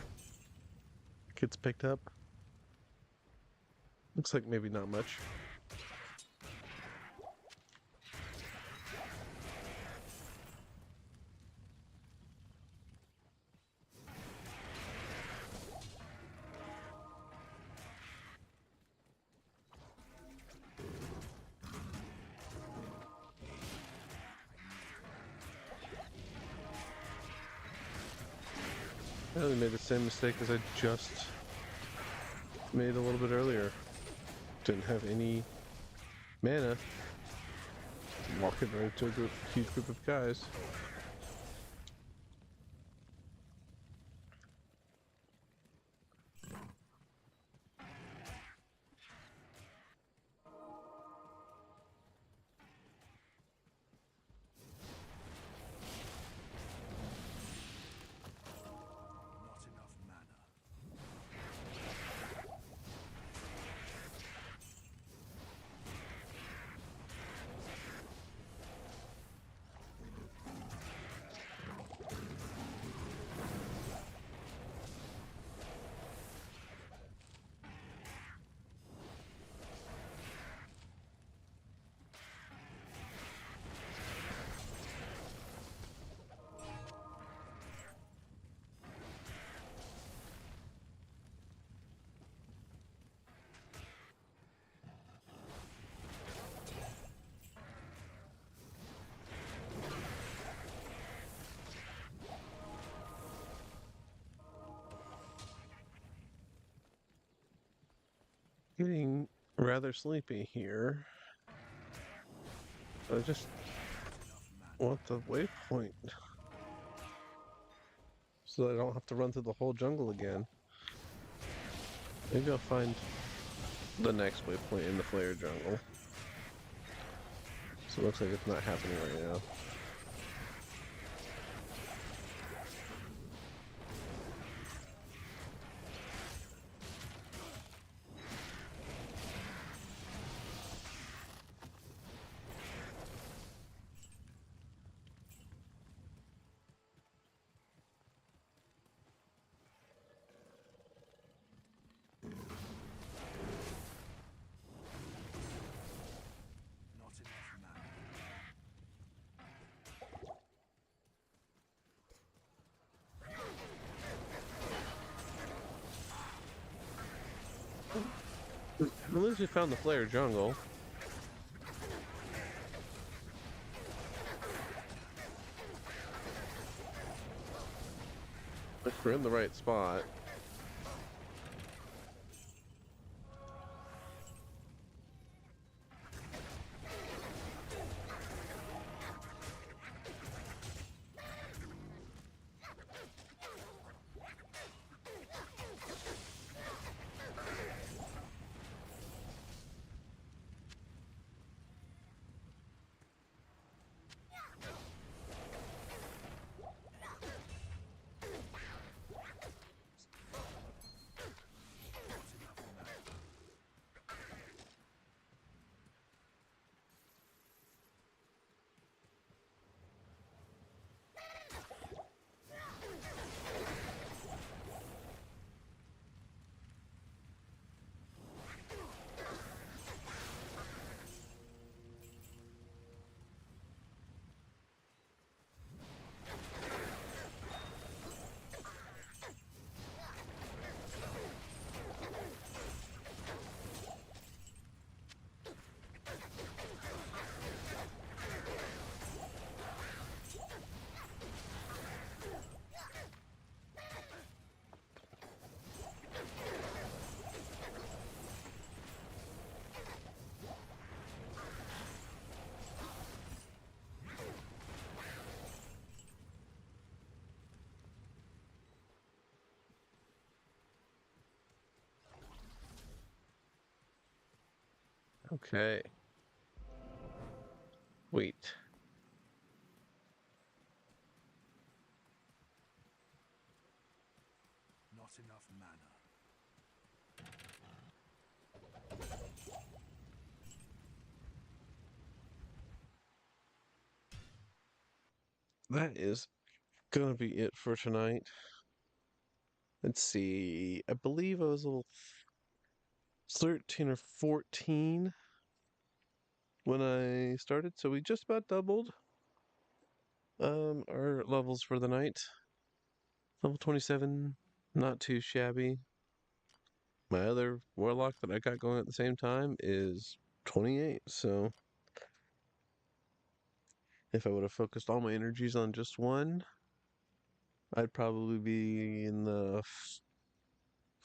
gets picked up? Looks like maybe not much. I really made the same mistake as I just made a little bit earlier. Didn't have any mana. Walking right into a huge group of guys. Not enough mana. Getting rather sleepy here. I just want the waypoint so that I don't have to run through the whole jungle again. Maybe I'll find the next waypoint in the Flare jungle. So it looks like it's not happening right now. At least we found the flare jungle. If we're in the right spot. Okay. Wait. Not enough mana. That is gonna be it for tonight. Let's see. I believe I was a little 13 or 14 when I started, so we just about doubled our levels for the night. Level 27, not too shabby. My other warlock that I got going at the same time is 28, so if I would have focused all my energies on just one, I'd probably be in the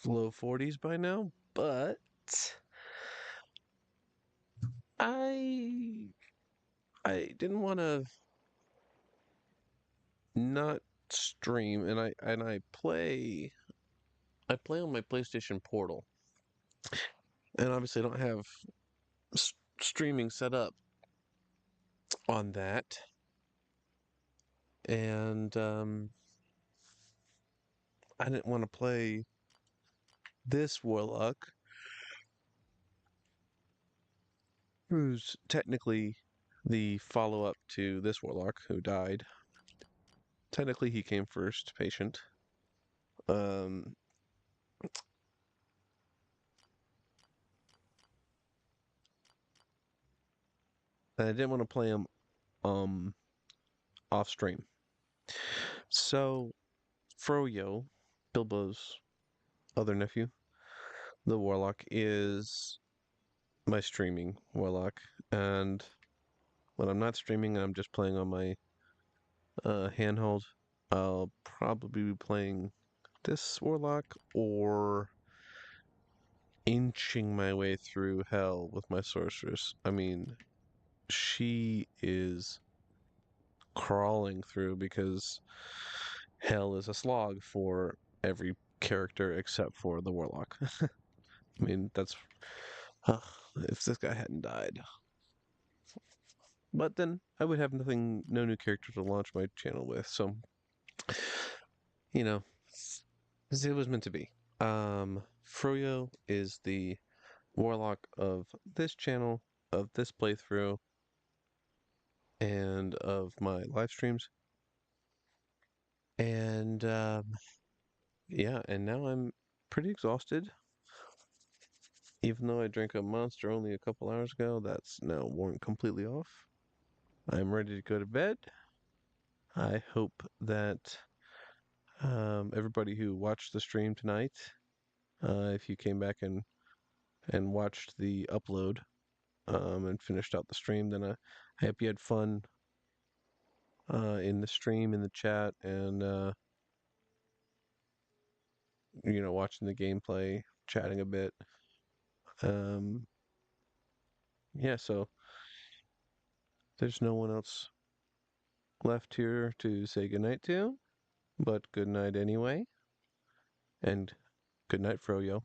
low 40s by now, but I I didn't want to not stream, and I play on my PlayStation Portal, and obviously I don't have streaming set up on that, and I didn't want to play this warlock, who's technically the follow-up to this warlock who died. Technically, he came first, patient. Um, and I didn't want to play him um off stream. So Froyo, Bilbo's other nephew, the warlock, is my streaming warlock, and when I'm not streaming and I'm just playing on my handhold, I'll probably be playing this warlock or inching my way through hell with my sorceress. I mean, she is crawling through because hell is a slog for every character except for the warlock. I mean, that's uh, if this guy hadn't died. But then I would have no new character to launch my channel with. So, you know, it was meant to be. Froyo is the warlock of this channel, of this playthrough, and of my live streams. And yeah, and now I'm pretty exhausted. Even though I drank a monster only a couple hours ago, that's now worn completely off. I'm ready to go to bed. I hope that everybody who watched the stream tonight, if you came back and and watched the upload and finished out the stream. Then I hope you had fun in the stream, in the chat, and watching the gameplay, chatting a bit. Um, yeah, so there's no one else left here to say goodnight to, but good night anyway, and good night, Froyo.